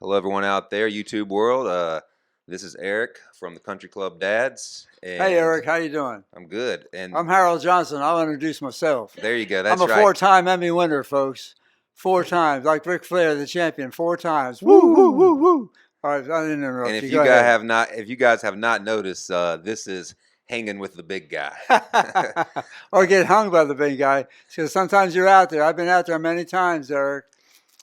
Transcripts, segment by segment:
Hello, everyone out there, YouTube world. This is Eric from the Country Club Dads, Hey, and Eric, how you doing? I'm good. And I'm Harold Johnson. I'll introduce myself. there you go. I'm That's a right. four-time Emmy winner, folks. 4 times, like Ric Flair, the champion. 4 times. Woo, woo, woo, woo. All right, I didn't And interrupt if you. you Go guys ahead. have not, if you guys have not noticed, this is hanging with the big guy. Or get hung by the big guy. Because sometimes you're out there. I've been out there many times, Eric,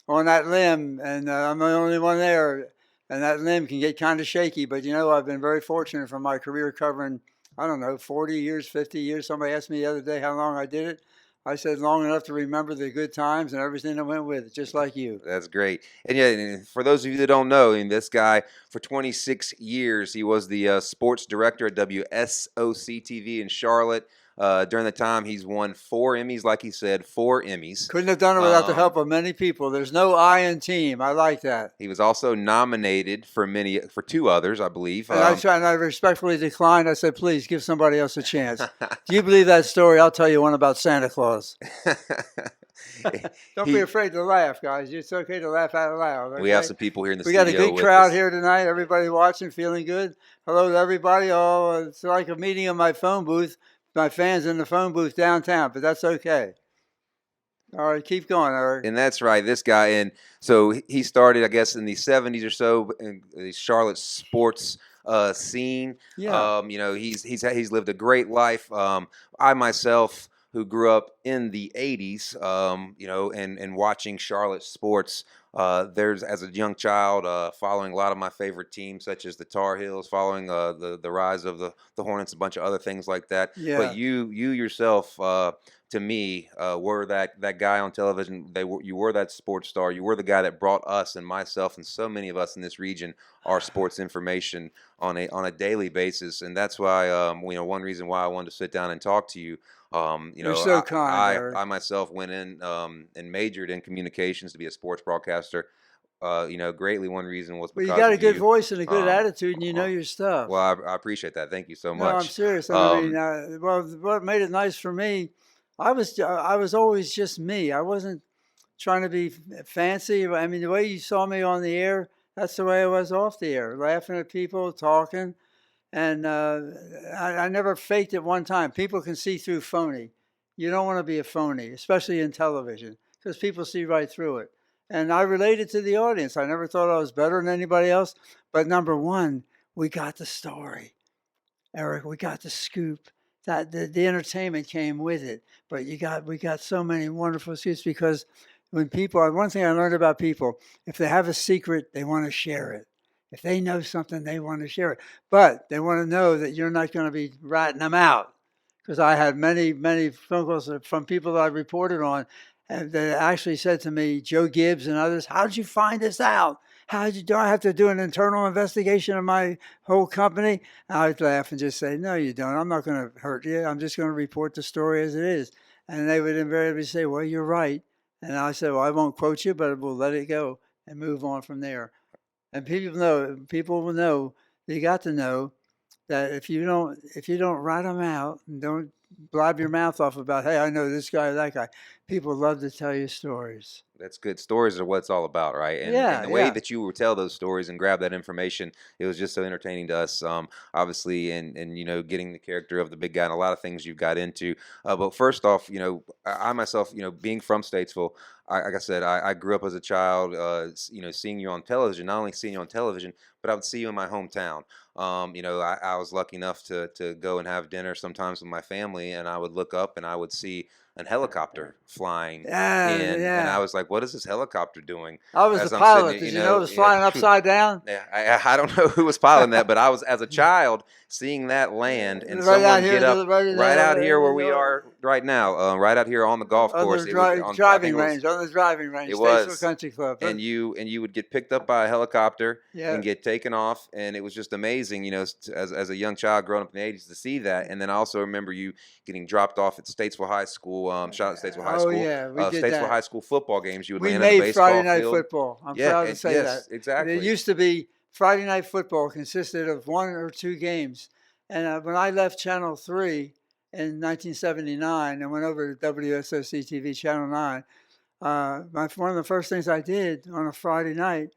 on that limb, and I'm the only one there. And that limb can get kind of shaky. But I've been very fortunate for my career covering, I don't know, 40 years, 50 years. Somebody asked me the other day how long I did it. I said long enough to remember the good times and everything that went with it, just like you. That's great. And yeah, and for those of you that don't know, this guy for 26 years, he was the sports director at WSOC TV in Charlotte. During the time, he's won 4 Emmys, like he said, 4 Emmys. Couldn't have done it without the help of many people. There's no I in team. I like that. He was also nominated for 2 others, I believe. And I respectfully declined. I said, please give somebody else a chance. Do you believe that story? I'll tell you one about Santa Claus. Don't be afraid to laugh, guys. It's okay to laugh out loud. Okay? We have some people here in the studio. We got a good crowd here tonight. Everybody watching, feeling good. Hello to everybody. Oh, it's like a meeting in my phone booth. My fans in the phone booth downtown, but that's okay. All right, keep going, Eric. And that's right, this guy. And so he started, I guess, in the 70s or so in the Charlotte sports scene. Yeah. He's lived a great life. I myself, who grew up in the 80s, and watching Charlotte sports, there's as a young child following a lot of my favorite teams, such as the Tar Heels, following the rise of the Hornets, a bunch of other things like that. Yeah. But you yourself, to me, were that guy on television. You were that sports star. You were the guy that brought us and myself and so many of us in this region our sports information on a daily basis. And that's why one reason why I wanted to sit down and talk to you. You're so kind, I myself went in and majored in communications to be a sports broadcaster. Greatly one reason was because you got a good voice and a good attitude, and you know your stuff. Well, I appreciate that. Thank you so much. No, I'm serious. I mean, what made it nice for me, I was always just me. I wasn't trying to be fancy. I mean, the way you saw me on the air, that's the way I was off the air, laughing at people, talking. And I never faked it one time. People can see through phony. You don't want to be a phony, especially in television, because people see right through it. And I related to the audience. I never thought I was better than anybody else. But number one, we got the story. Eric, we got the scoop. That the entertainment came with it. But we got so many wonderful scoops because when one thing I learned about people, if they have a secret, they want to share it. If they know something, they want to share it. But they want to know that you're not going to be ratting them out. Because I had many, many phone calls from people that I reported on that actually said to me, Joe Gibbs and others, how did you find this out? Do I have to do an internal investigation of my whole company? And I would laugh and just say, no, you don't. I'm not going to hurt you. I'm just going to report the story as it is. And they would invariably say, well, you're right. And I said, well, I won't quote you, but we'll let it go and move on from there. And people will know, they got to know that if you don't write them out and don't blab your mouth off about, hey, I know this guy or that guy, people love to tell you stories. That's good. Stories are what it's all about, right? And, yeah, and the way that you would tell those stories and grab that information, it was just so entertaining to us, obviously, and getting the character of the big guy and a lot of things you've got into. But first off, I myself, being from Statesville, like I said, I grew up as a child, seeing you on television, not only seeing you on television, but I would see you in my hometown. I was lucky enough to go and have dinner sometimes with my family, and I would look up and I would see a helicopter flying in, and I was like, "What is this helicopter doing?" I was the pilot. Did you know it was flying upside down? Yeah, I don't know who was piloting that, but I was, as a child, seeing that land and someone get up right out here where we are right now, right out here on the golf course. On the driving range, it was Country Club. And you would get picked up by a helicopter and get taken off, and it was just amazing, as a young child growing up in the 80s to see that. And then I also remember you getting dropped off at Statesville High School, shout out to Statesville High School. Yeah, we did Statesville that. High School football games. You would we land on the made baseball Friday night field. football. I'm proud to say that. Exactly. It used to be Friday night football consisted of 1 or 2 games. And when I left Channel 3 in 1979 and went over to WSOC TV Channel 9, one of the first things I did on a Friday night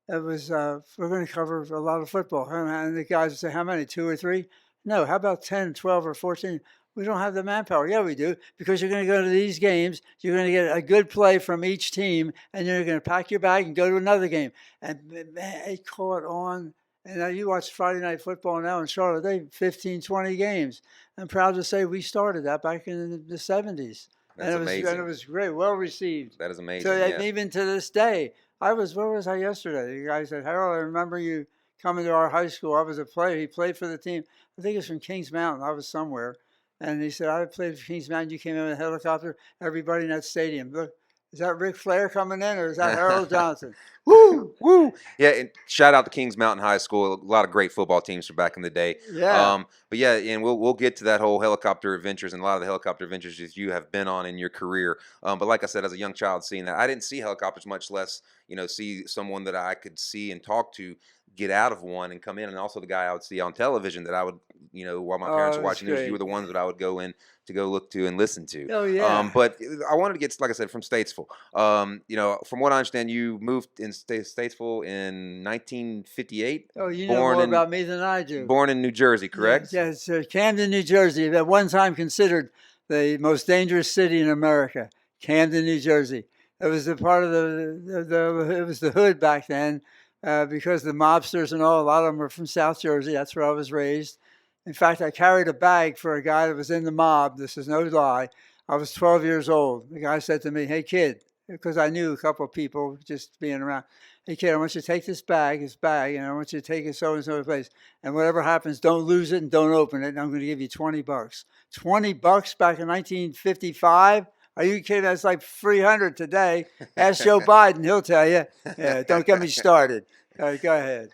it was we're going to cover a lot of football. And the guys would say, how many, 2 or 3? No, how about 10, 12, or 14? We don't have the manpower. Yeah, we do, because you're going to go to these games. You're going to get a good play from each team, and you're going to pack your bag and go to another game. And man, it caught on. And now you watch Friday Night Football now in Charlotte, they 15, 20 games. I'm proud to say we started that back in the 70s. That's amazing. And it was great, well received. That is amazing. So Yeah. even to this day, where was I yesterday? The guy said, Harold, I remember you coming to our high school. I was a player. He played for the team. I think it was from Kings Mountain. I was somewhere. And he said, I played for Kings Mountain. You came in with a helicopter. Everybody in that stadium. Look, is that Ric Flair coming in, or is that Harold Johnson? Woo, woo. Yeah, and shout out to Kings Mountain High School. A lot of great football teams from back in the day. Yeah. But yeah, and we'll get to that whole helicopter adventures and a lot of the helicopter adventures that you have been on in your career. But like I said, as a young child seeing that, I didn't see helicopters, much less, see someone that I could see and talk to get out of one and come in, and also the guy I would see on television that I would, while my parents were watching news, you were the ones that I would go in to go look to and listen to. Oh, yeah. But I wanted to get, like I said, from Statesville. From what I understand, you moved in Statesville in 1958. Oh, you know more about me than I do. Born in New Jersey, correct? Yes, Camden, New Jersey. At one time considered the most dangerous city in America. Camden, New Jersey. It was a part of it was the hood back then, because the mobsters and all, a lot of them were from South Jersey. That's where I was raised. In fact, I carried a bag for a guy that was in the mob. This is no lie. I was 12 years old. The guy said to me, hey, kid, because I knew a couple of people just being around. Hey, kid, I want you to take this bag, and I want you to take it so-and-so place. And whatever happens, don't lose it and don't open it. And I'm going to give you $20. $20 back in 1955? Are you kidding? That's like 300 today. Ask Joe Biden; he'll tell you. Yeah, don't get me started. All right, go ahead.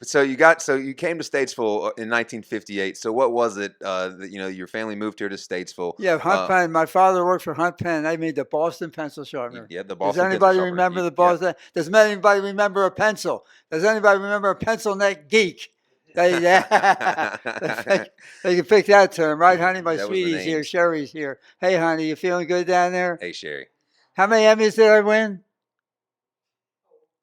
So you came to Statesville in 1958. So what was it that your family moved here to Statesville? Yeah, Hunt Penn. My father worked for Hunt Penn. They made the Boston pencil sharpener. Yeah, the Boston. Does anybody remember the Boston? Yeah. Does anybody remember a pencil? Does anybody remember a pencil neck geek? They can pick that term, right, honey? My sweetie's here. Sherry's here. Hey, honey, you feeling good down there? Hey, Sherry. How many Emmys did I win?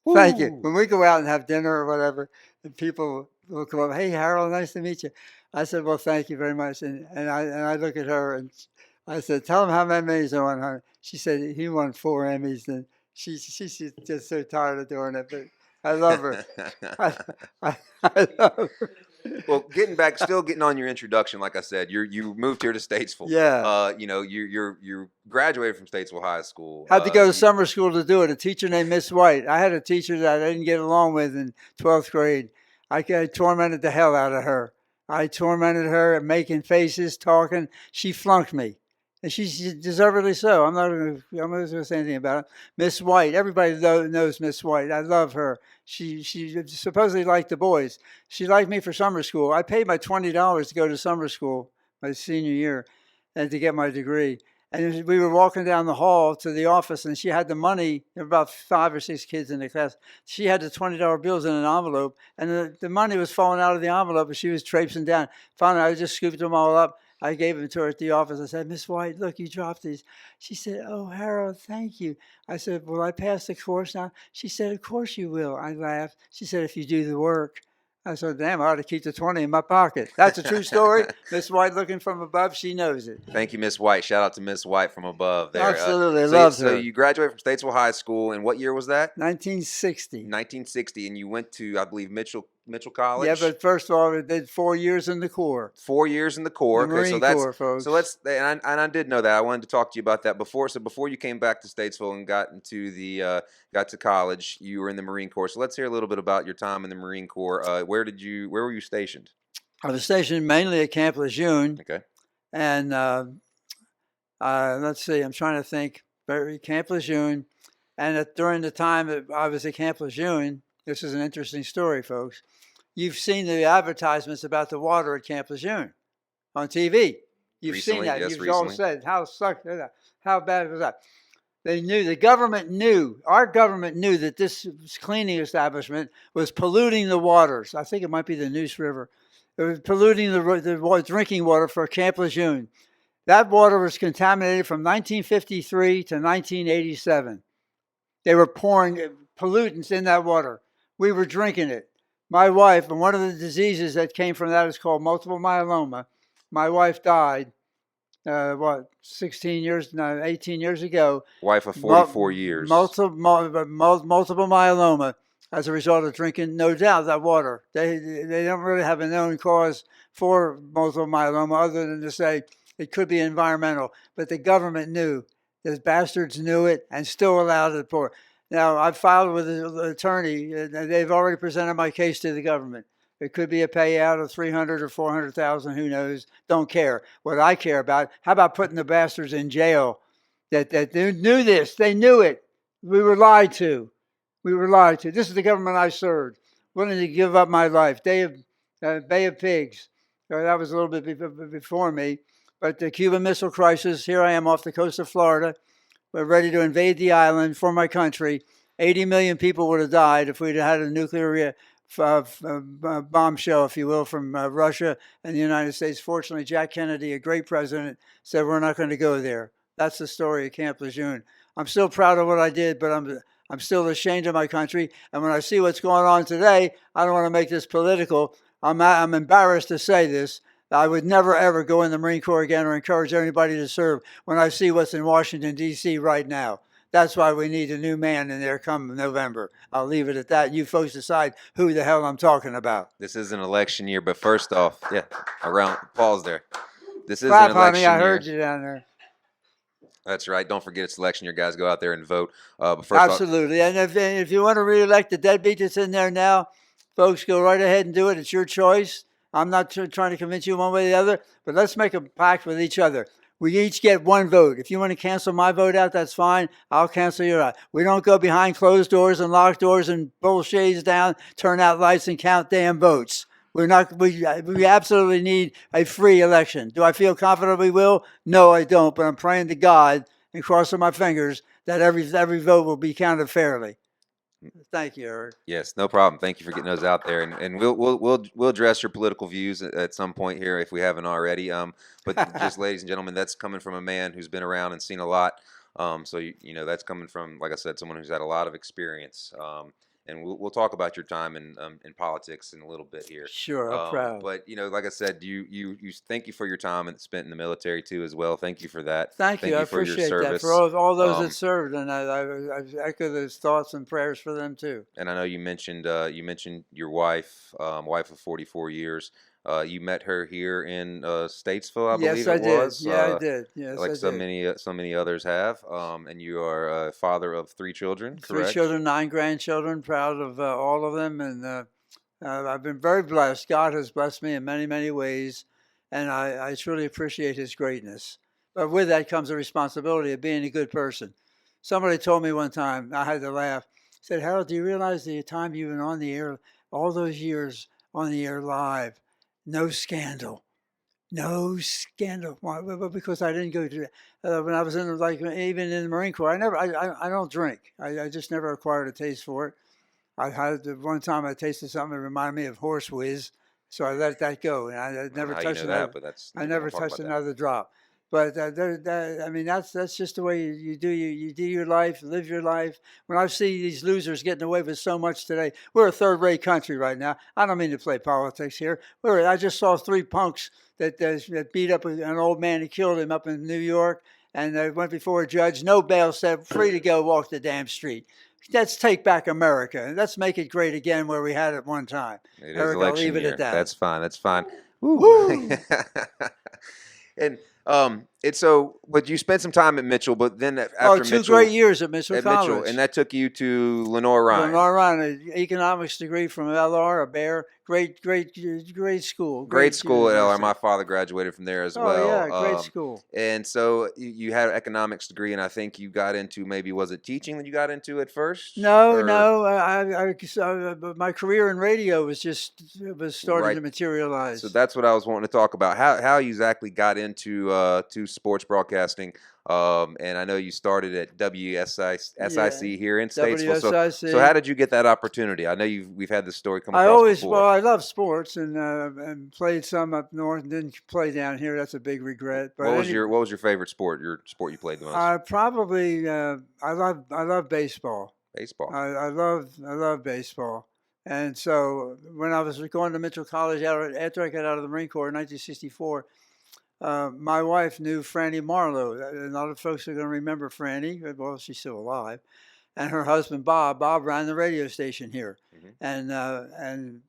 Woo. Thank you. When we go out and have dinner or whatever, and people will come up, hey, Harold, nice to meet you. I said, well, thank you very much. And I look at her and I said, tell him how many Emmys I won, honey. She said, he won 4 Emmys. And she's just so tired of doing it. But I love her. I love her. Well, still getting on your introduction, like I said, you moved here to Statesville. Yeah. You graduated from Statesville High School. Had to go to summer school to do it. A teacher named Miss White. I had a teacher that I didn't get along with in 12th grade. I tormented the hell out of her. I tormented her, making faces, talking. She flunked me. And she's deservedly so. I'm not going to say anything about it. Miss White. Everybody knows Miss White. I love her. She supposedly liked the boys. She liked me for summer school. I paid my $20 to go to summer school my senior year and to get my degree. And we were walking down the hall to the office, and she had the money. There were about 5 or 6 kids in the class. She had the $20 bills in an envelope, and the money was falling out of the envelope, and she was traipsing down. Finally, I just scooped them all up. I gave them to her at the office. I said, Miss White, look, you dropped these. She said, oh, Harold, thank you. I said, will I pass the course now? She said, of course you will. I laughed. She said, if you do the work. I said, damn, I ought to keep the 20 in my pocket. That's a true story. Miss White looking from above, she knows it. Thank you, Miss White. Shout out to Miss White from above there. Absolutely, loved her. So you graduated from Statesville High School, and what year was that? 1960. 1960, and you went to, I believe, Mitchell College. Yeah, but first of all, I did 4 years in the Corps. 4 years in the Corps. The Marine Corps, folks. So let's, and I did know that. I wanted to talk to you about that before. So before you came back to Statesville and got to college, you were in the Marine Corps. So let's hear a little bit about your time in the Marine Corps. Where were you stationed? I was stationed mainly at Camp Lejeune. Okay. And let's see, I'm trying to think. Camp Lejeune, and during the time that I was at Camp Lejeune, this is an interesting story, folks. You've seen the advertisements about the water at Camp Lejeune on TV. You've seen that. Yes, You've recently. all said how bad was that? They knew, our government knew that this cleaning establishment was polluting the waters. I think it might be the Neuse River. It was polluting the drinking water for Camp Lejeune. That water was contaminated from 1953 to 1987. They were pouring pollutants in that water. we were drinking it. My wife, and one of the diseases that came from that is called multiple myeloma. My wife died, 16 years, no, 18 years ago, Wife of 44 years. multiple myeloma as a result of drinking, no doubt, that water. They don't really have a known cause for multiple myeloma other than to say it could be environmental. But the government knew. The bastards knew it and still allowed it for. Now, I've filed with an attorney. They've already presented my case to the government. It could be a payout of 300 or 400,000. Who knows? Don't care. What I care about, how about putting the bastards in jail that knew this? They knew it. We were lied to. We were lied to. This is the government I served. Willing to give up my life. Bay of Pigs. That was a little bit before me. But the Cuban Missile Crisis, here I am off the coast of Florida. We're ready to invade the island for my country. 80 million people would have died if we'd had a nuclear bombshell, if you will, from Russia and the United States. Fortunately, Jack Kennedy, a great president, said we're not going to go there. That's the story of Camp Lejeune. I'm still proud of what I did, but I'm still ashamed of my country. And when I see what's going on today, I don't want to make this political. I'm embarrassed to say this. I would never, ever go in the Marine Corps again or encourage anybody to serve when I see what's in Washington, D.C. right now. That's why we need a new man in there come November. I'll leave it at that. You folks decide who the hell I'm talking about. This is an election year, but first off, yeah, pause there. This is Clap, an election honey, I year. heard you down there. That's right. Don't forget it's election year, guys. Go out there and vote. But first absolutely. And if you want to reelect the deadbeat that's in there now, folks, go right ahead and do it. It's your choice. I'm not trying to convince you one way or the other, but let's make a pact with each other. We each get one vote. If you want to cancel my vote out, that's fine. I'll cancel your out. We don't go behind closed doors and locked doors and pull shades down, turn out lights, and count damn votes. We absolutely need a free election. Do I feel confident we will? No, I don't. But I'm praying to God and crossing my fingers that every vote will be counted fairly. Thank you, Eric. Yes, no problem. Thank you for getting those out there, and we'll address your political views at some point here if we haven't already. But just ladies and gentlemen, that's coming from a man who's been around and seen a lot. So you know that's coming from, like I said, someone who's had a lot of experience. And we'll talk about your time in politics in a little bit here. Sure, I'm proud. But you know, like I said, you thank you for your time spent in the military too as well. Thank you for that. Thank you. I appreciate that for all those that served, and I echo those thoughts and prayers for them too. And I know you mentioned your wife, wife of 44 years. You met her here in Statesville, I believe it was. Yeah, I did. Yes, like I so many others have. And you are a father of 3 children, correct? 3 children, 9 grandchildren. Proud of all of them, and I've been very blessed. God has blessed me in many, many ways, and I truly appreciate His greatness. But with that comes the responsibility of being a good person. Somebody told me one time, I had to laugh. Said, Harold, do you realize the time you've been on the air, all those years on the air live? No scandal. No scandal. Why? Well, because I didn't go to when I was in even in the Marine Corps. I don't drink. I just never acquired a taste for it. I had one time I tasted something that reminded me of horse whiz, so I let that go, and I never touched another. I never touched another drop. But I mean, that's just the way you do your life, live your life. When I see these losers getting away with so much today, we're a third-rate country right now. I don't mean to play politics here. I just saw 3 punks that beat up an old man and killed him up in New York, and they went before a judge. No bail, said free to go, walk the damn street. Let's take back America. Let's make it great again where we had it one time. It is election I'll leave it year. at that. That's fine. That's fine. Woo! And but you spent some time at Mitchell, but then after 2 Mitchell, great years at Mitchell College. Mitchell, and that took you to Lenore Ryan. Lenore Ryan, an economics degree from LR, a Bear. Great school. Great school at LR. My father graduated from there as well. Oh yeah, great school. And so you had an economics degree, and I think you got into was it teaching that you got into at first? No. My career in radio was starting to materialize. So that's what I was wanting to talk about. How you exactly got into to sports broadcasting. And I know you started at WSIC here in Statesville. So how did you get that opportunity? I know we've had this story come across before. I love sports and played some up north and didn't play down here. That's a big regret. But what was your favorite sport? Your sport you played the most? I love baseball. Baseball. I love baseball. And so when I was going to Mitchell College after I got out of the Marine Corps in 1964, my wife knew Franny Marlowe. A lot of folks are going to remember Franny. Well, she's still alive. And her husband Bob. Bob ran the radio station here, Hmm. and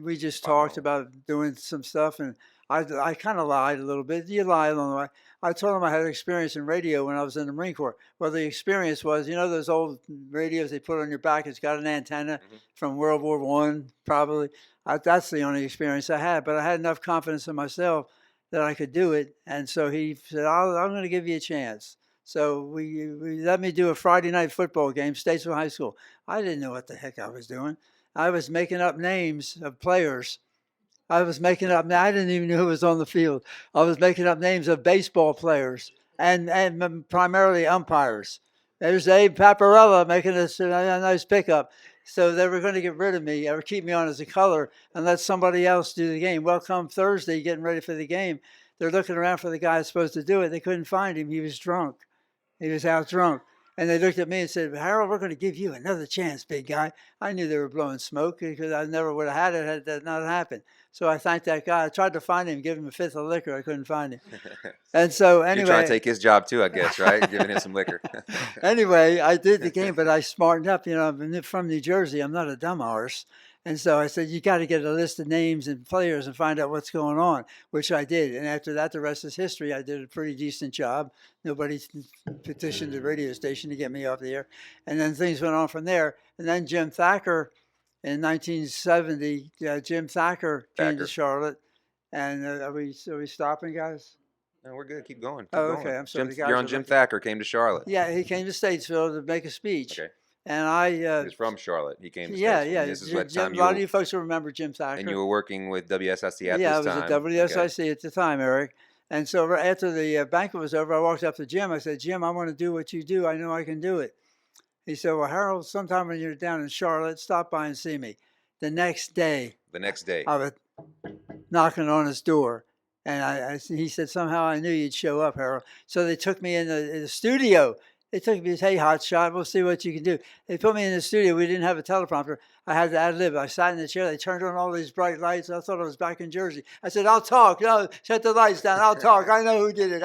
we just talked Wow. about doing some stuff. And I kind of lied a little bit. You lie along the way. I told him I had experience in radio when I was in the Marine Corps. Well, the experience was, you know, those old radios they put on your back. It's got an antenna Hmm. from World War One, probably. That's the only experience I had. But I had enough confidence in myself that I could do it. And so he said, I'm going to give you a chance. So we let me do a Friday night football game, Statesville High School. I didn't know what the heck I was doing. I was making up names of players. I was making up. I didn't even know who was on the field. I was making up names of baseball players and primarily umpires. There's Abe Paparella making a nice pickup. So they were going to get rid of me or keep me on as a color and let somebody else do the game. Well, come Thursday, getting ready for the game, they're looking around for the guy that's supposed to do it. They couldn't find him. He was drunk. He was out drunk. And they looked at me and said, Harold, we're going to give you another chance, big guy. I knew they were blowing smoke because I never would have had it had that not happened. So I thanked that guy. I tried to find him, give him a fifth of liquor. I couldn't find him. And so You're trying to anyway, take his job too, I guess, right? Giving him some liquor. anyway, I did the game, but I smartened up. You know, I'm from New Jersey. I'm not a dumb arse. And so I said, you got to get a list of names and players and find out what's going on, which I did. And after that, the rest is history. I did a pretty decent job. Nobody petitioned the radio station to get me off the air. And then things went on from there. And then Jim Thacker in 1970, Jim Thacker came to Thacker. Charlotte. And are we stopping, guys? No, we're good. Keep going. Oh, Keep okay. going. I'm sorry. The guys You're on are Jim looking. Thacker came to Charlotte. Yeah, he came to Statesville to make a speech. Okay. And I, He was from Charlotte. He came to yeah, Statesville. yeah. And this is what time A you lot were, of you folks will remember Jim Thacker. and you were working with WSIC at Yeah, I this was time. at WSIC at the time, Eric. And so after the banquet was over, I walked up to Jim. I said, Jim, I want to do what you do. I know I can do it. He said, well, Harold, sometime when you're down in Charlotte, stop by and see me. The next day, The next day. I was knocking on his door. And he said, somehow I knew you'd show up, Harold. So they took me in the studio. They took me, hey, hot shot, we'll see what you can do. They put me in the studio. We didn't have a teleprompter. I had to ad lib. I sat in the chair. They turned on all these bright lights. I thought I was back in Jersey. I said, I'll talk. No, shut the lights down. I'll talk. I know who did it.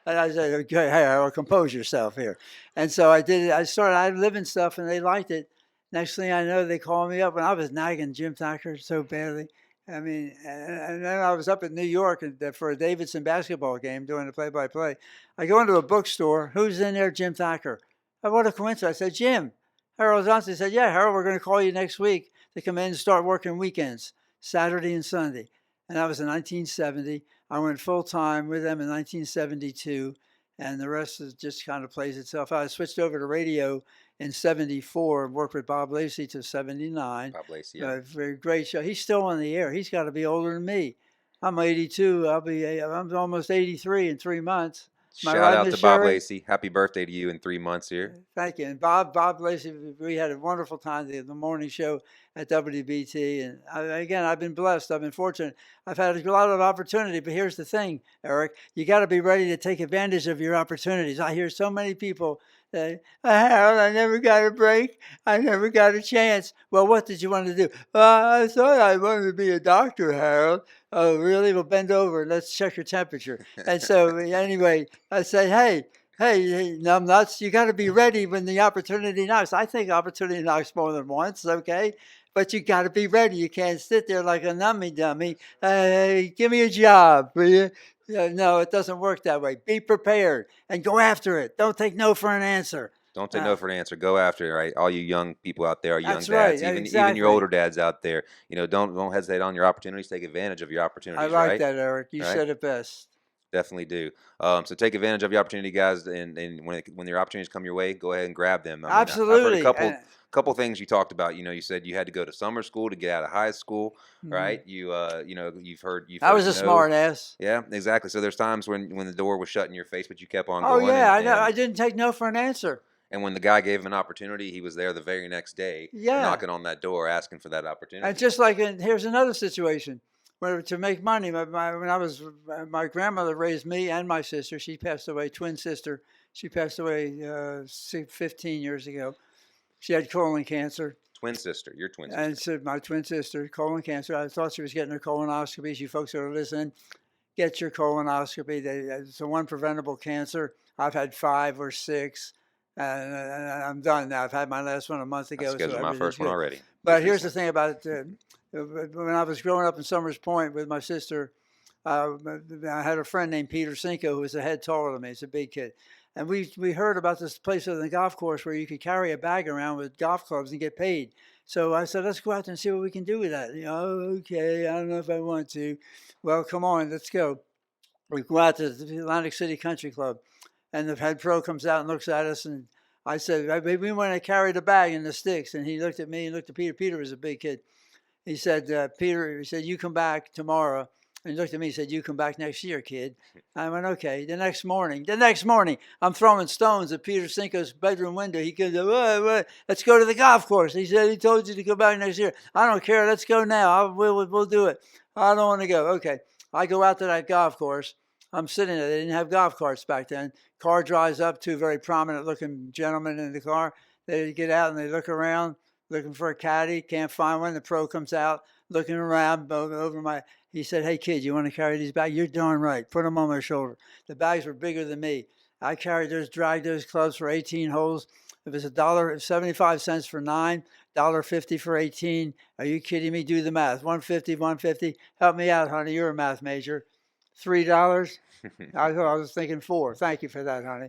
And I said, okay, hey, Harold, compose yourself here. And so I did it. I started ad libbing stuff, and they liked it. Next thing I know, they called me up, and I was nagging Jim Thacker so badly. I mean, and then I was up in New York for a Davidson basketball game doing the play-by-play. I go into a bookstore. Who's in there? Jim Thacker. Oh, what a coincidence. I said, Jim. Harold Johnson said, yeah, Harold, we're going to call you next week to come in and start working weekends, Saturday and Sunday. And that was in 1970. I went full-time with them in 1972, and the rest just kind of plays itself out. I switched over to radio in 74 and worked with Bob Lacey to 79. Bob Lacey, yeah. Very great show. He's still on the air. He's got to be older than me. I'm 82. I'm almost 83 in 3 months. Shout out to Bob Lacey. Happy birthday to you in 3 months here. Thank you. And Bob Lacey, we had a wonderful time the morning show at WBT. And I've been blessed. I've been fortunate. I've had a lot of opportunity. But here's the thing, Eric. You got to be ready to take advantage of your opportunities. I hear so many people say, Harold, I never got a break. I never got a chance. Well, what did you want to do? I thought I wanted to be a doctor, Harold. Oh, really? Well, bend over. Let's check your temperature. And so anyway, I say, hey, numbnuts, you got to be ready when the opportunity knocks. I think opportunity knocks more than once, okay? But you got to be ready. You can't sit there like a dummy. Hey, give me a job, will you? No, it doesn't work that way. Be prepared and go after it. Don't take no for an answer. Don't take no for an answer. Go after it, right? All you young people out there, young That's dads, right, even exactly. your older dads out there, don't hesitate on your opportunities. Take advantage of your opportunities. I like right? that, Eric. You Right? said it best. Definitely do. So take advantage of your opportunity, guys, and when your opportunities come your way, go ahead and grab them. Absolutely. I've heard a couple things you talked about. You said you had to go to summer school to get out of high school, right? You've heard. I was a smart ass. Yeah, exactly. So there's times when the door was shut in your face, but you kept on Oh going. yeah, I know. I didn't take no for an answer. And when the guy gave him an opportunity, he was there the very next day, knocking on that door, asking for that opportunity. And just like here's another situation where to make money. My grandmother raised me and my sister. She passed away, twin sister. She passed away 15 years ago. She had colon cancer. Twin sister, your twin And sister. so my twin sister, colon cancer. I thought she was getting her colonoscopies. You folks that are listening, get your colonoscopy. It's a one preventable cancer. I've had 5 or 6, and I'm done now. I've had my last one a month I ago, so scheduled my everything's first one good. already, But just here's the recently. thing about it. When I was growing up in Summers Point with my sister, I had a friend named Peter Cinco who was a head taller than me. He's a big kid. And we heard about this place on the golf course where you could carry a bag around with golf clubs and get paid. So I said, let's go out there and see what we can do with that. Okay, I don't know if I want to. Well, come on, let's go. We go out to the Atlantic City Country Club, and the head pro comes out and looks at us, and I said, we want to carry the bag and the sticks. And he looked at me and looked at Peter. Peter was a big kid. He said, Peter, he said, you come back tomorrow. And he looked at me and said, you come back next year, kid. I went, okay. The next morning, I'm throwing stones at Peter Cinco's bedroom window. He goes, let's go to the golf course. He said, he told you to come back next year. I don't care. Let's go now. We'll do it. I don't want to go. Okay. I go out to that golf course. I'm sitting there. They didn't have golf carts back then. Car drives up, 2 very prominent looking gentlemen in the car. They get out and they look around, looking for a caddy. Can't find one. The pro comes out, looking around over my. He said, hey, kid, you want to carry these bags? You're darn right. Put them on my shoulder. The bags were bigger than me. I dragged those clubs for 18 holes. It was $1.75 for 9, $1.50 for 18. Are you kidding me? Do the math. 150, 150. Help me out, honey. You're a math major. $3. I was thinking 4. Thank you for that, honey.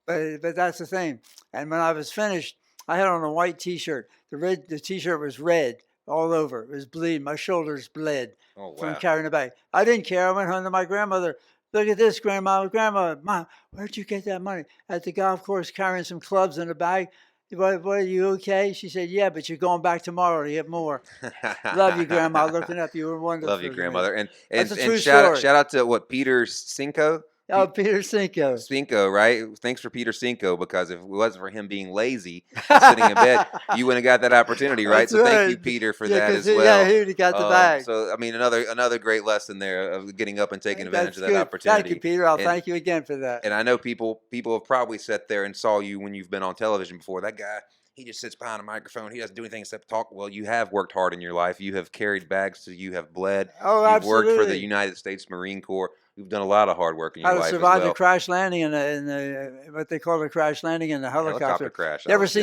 But that's the thing. And when I was finished, I had on a white T-shirt. The T-shirt was red all over. It was bleeding. My shoulders bled from Wow. carrying the bag. I didn't care. I went home to my grandmother. Look at this, Grandma. Grandma, Mom, where'd you get that money? At the golf course, carrying some clubs in a bag. What, are you okay? She said, yeah, but you're going back tomorrow to get more. Love you, Grandma. Looking up, you were Love you, wonderful to me. grandmother. And That's and a and true shout out story. shout out to what, Peter Cinco? Oh, Peter Cinco. Cinco, right? Thanks for Peter Cinco, because if it wasn't for him being lazy and sitting in bed, you wouldn't have got that opportunity, right? That's So thank you, right. Peter, for Yeah, that because as well. he would have got the bag. So I mean, another great lesson there of getting up and taking advantage That's of that good. Thank you, opportunity. Peter. I'll And thank you again for that. and I know people have probably sat there and saw you when you've been on television before. That guy, he just sits behind a microphone. He doesn't do anything except talk. Well, you have worked hard in your life. You have carried bags, so you have bled. Oh, You've worked for the absolutely. United States Marine Corps. You've done a lot of hard work in How your to life as survive the well. crash landing in what they call the crash landing in the Helicopter helicopter. crash. You ever see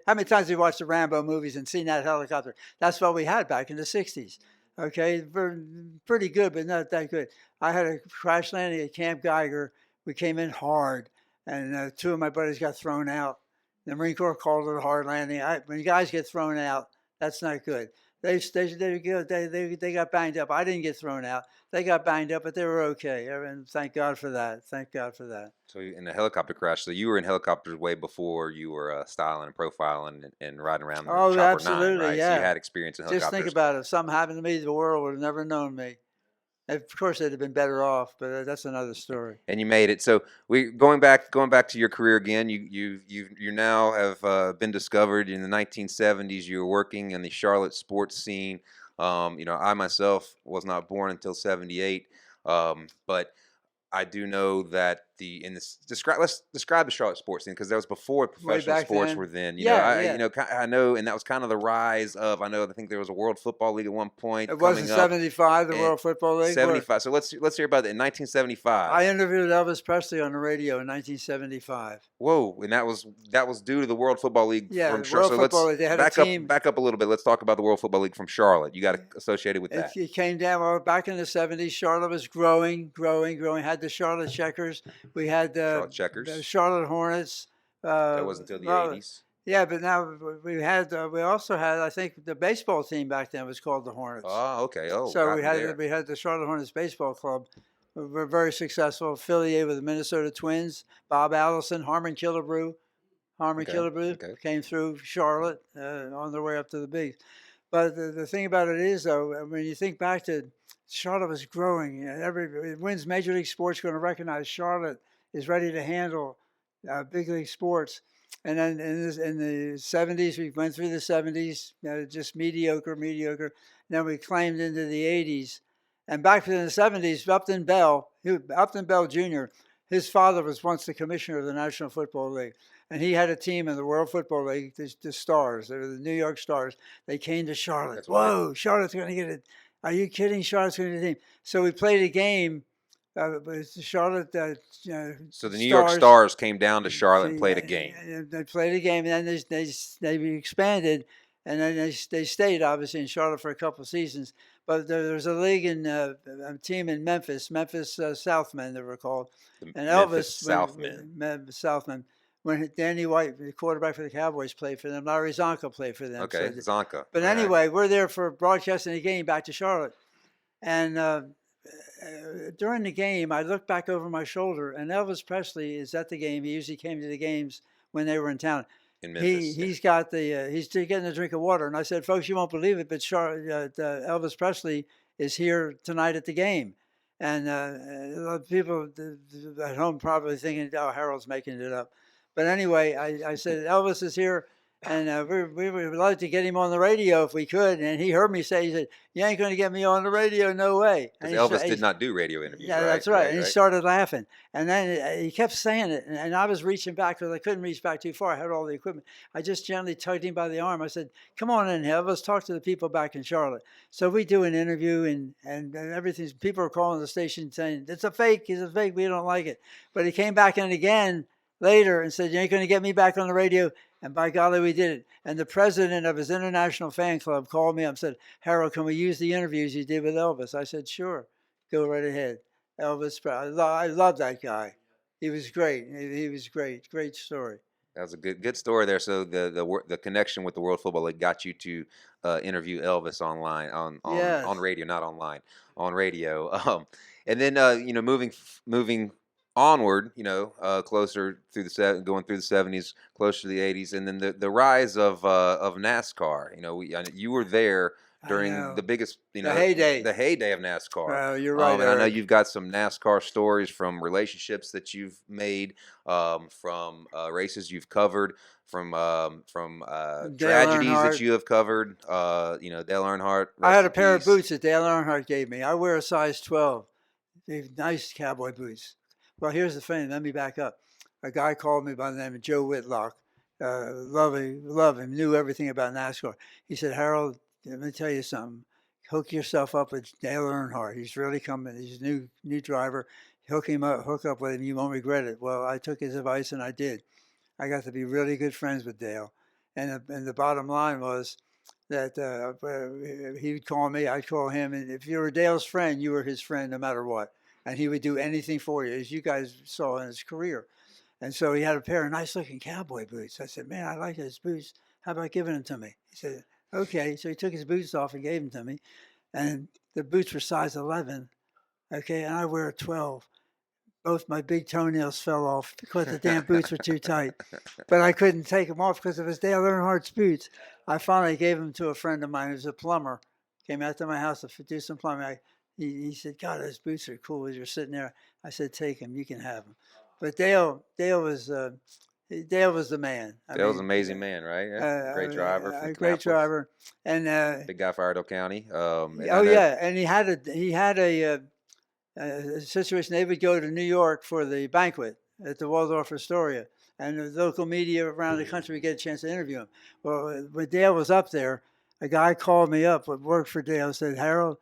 how many times have you watched the Rambo movies and seen that helicopter? That's what we had back in the 60s. Okay, pretty good, but not that good. I had a crash landing at Camp Geiger. We came in hard, and 2 of my buddies got thrown out. The Marine Corps called it a hard landing. When guys get thrown out, that's not good. They got banged up. I didn't get thrown out. They got banged up, but they were okay. And thank God for that. Thank God for that. So in the helicopter crash, so you were in helicopters way before you were styling and profiling and riding around the Oh, Chopper 9, absolutely, right? So you yeah. had experience in Just think helicopters. about it. If something happened to me, the world would have never known me. Of course, they'd have been better off, but that's another story. And you made it. So we going back to your career again. You now have been discovered in the 1970s. You were working in the Charlotte sports scene. I myself was not born until '78, but I do know that let's describe the Charlotte sports scene, because that was before Way professional back sports then. were then. Yeah, yeah. I know, and that was kind of the rise of. I think there was a World Football League at one point It was in coming up. '75, the And World Football League. 75. So let's hear about it in 1975. I interviewed Elvis Presley on the radio in 1975. Whoa, and that was due to the World Football League Yeah, from the Charlotte. World So Football let's League. They had a team. back up a little bit. Let's talk about the World Football League from Charlotte. You got associated with that. It came down back in the '70s. Charlotte was growing. Had the Charlotte Checkers. We had Charlotte Checkers. the Charlotte Hornets. That wasn't until the '80s. Yeah, but now we also had, I think, the baseball team back then was called the Hornets. Oh, okay. Oh, So got there. we had the Charlotte Hornets baseball club. We were very successful, affiliated with the Minnesota Twins. Bob Allison, Harmon Killebrew. Okay. Came through Charlotte on their way up to the bigs. But the thing about it is, though, when you think back to Charlotte was growing. When's Major League Sports going to recognize Charlotte is ready to handle big league sports? And then in the '70s, we went through the '70s, just mediocre. Then we climbed into the '80s. And back in the '70s, Upton Bell Jr., his father was once the commissioner of the National Football League. and he had a team in the World Football League, the Stars. They were the New York Stars. They came to Charlotte. That's right. Whoa, Charlotte's going to get it. Are you kidding? Charlotte's going to get a team. So we played a game. With the Charlotte So the New York Stars. Stars came down to Charlotte and played a game. They played a game, and then they expanded, and then they stayed obviously in Charlotte for a couple of seasons. But there was a league a team in Memphis Southmen they were called, and Memphis Southmen. When Danny White, the quarterback for the Cowboys, played for them, Larry Zonka played for them. Okay, so, Zonka. But anyway, we're there for broadcasting a game back to Charlotte, and during the game, I looked back over my shoulder, and Elvis Presley is at the game. He usually came to the games when they were in town. In Memphis, he's got he's getting a drink of water, and I said, "Folks, you won't believe it, but Elvis Presley is here tonight at the game." And a lot of people at home probably thinking, "Oh, Harold's making it up." But anyway, I said, "Elvis is here." And we would like to get him on the radio if we could. And he heard me say, he said, "You ain't going to get me on the radio, no way." Because Elvis did not do radio interviews. Yeah, right? that's right. And he started laughing. And then he kept saying it. And I was reaching back because I couldn't reach back too far. I had all the equipment. I just gently tugged him by the arm. I said, "Come on in here. Let's talk to the people back in Charlotte." So we do an interview and everything. People are calling the station saying, "It's a fake. It's a fake. We don't like it." But he came back in again later and said, "You ain't going to get me back on the radio." And by golly, we did it. And the president of his international fan club called me up and said, "Harold, can we use the interviews you did with Elvis?" I said, "Sure, go right ahead." Elvis, I love that guy. He was great. He was great. Great story. That was a good story there. So the connection with the World Football League got you to interview Elvis online on radio, not online, on radio. And then moving onward, closer through going through the 70s, closer to the 80s, and then the rise of NASCAR. You were there during the biggest, the heyday of NASCAR. You're right. And I know you've got some NASCAR stories from relationships that you've made, from races you've covered, from tragedies that you have covered. Dale Earnhardt. I had a pair of boots that Dale Earnhardt gave me. I wear a size 12. They're nice cowboy boots. Well, here's the thing. Let me back up. A guy called me by the name of Joe Whitlock. Love him. Knew everything about NASCAR. He said, "Harold, let me tell you something. Hook yourself up with Dale Earnhardt. He's really coming. He's a new driver. Hook up with him. You won't regret it." Well, I took his advice and I did. I got to be really good friends with Dale. And the bottom line was that he would call me, I'd call him. And if you were Dale's friend, you were his friend no matter what. And he would do anything for you, as you guys saw in his career. And so he had a pair of nice-looking cowboy boots. I said, "Man, I like those boots. How about giving them to me?" He said, "Okay." So he took his boots off and gave them to me. And the boots were size 11, okay, and I wear a 12. Both my big toenails fell off because the damn boots were too tight. But I couldn't take them off because it was Dale Earnhardt's boots. I finally gave them to a friend of mine who's a plumber. Came out to my house to do some plumbing. He said, "God, those boots are cool." As you're sitting there, I said, "Take them. You can have them." But Dale was the man. Dale was an amazing man, right? Great driver. Great driver, and big guy for Iredell County. And he had a situation. They would go to New York for the banquet at the Waldorf Astoria, and the local media around the country would get a chance to interview him. Well, when Dale was up there, a guy called me up, what worked for Dale, said, "Harold,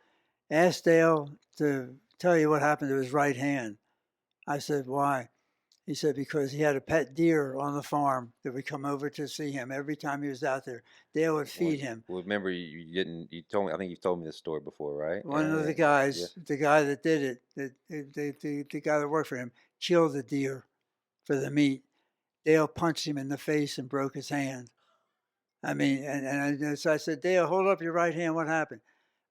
ask Dale to tell you what happened to his right hand." I said, "Why?" He said, "Because he had a pet deer on the farm that would come over to see him every time he was out there. Dale would feed him." Well, remember, you told me, I think you've told me this story before, right? One of the guys, the guy that did it, the guy that worked for him, killed the deer for the meat. Dale punched him in the face and broke his hand. I mean, so I said, "Dale, hold up your right hand. What happened?"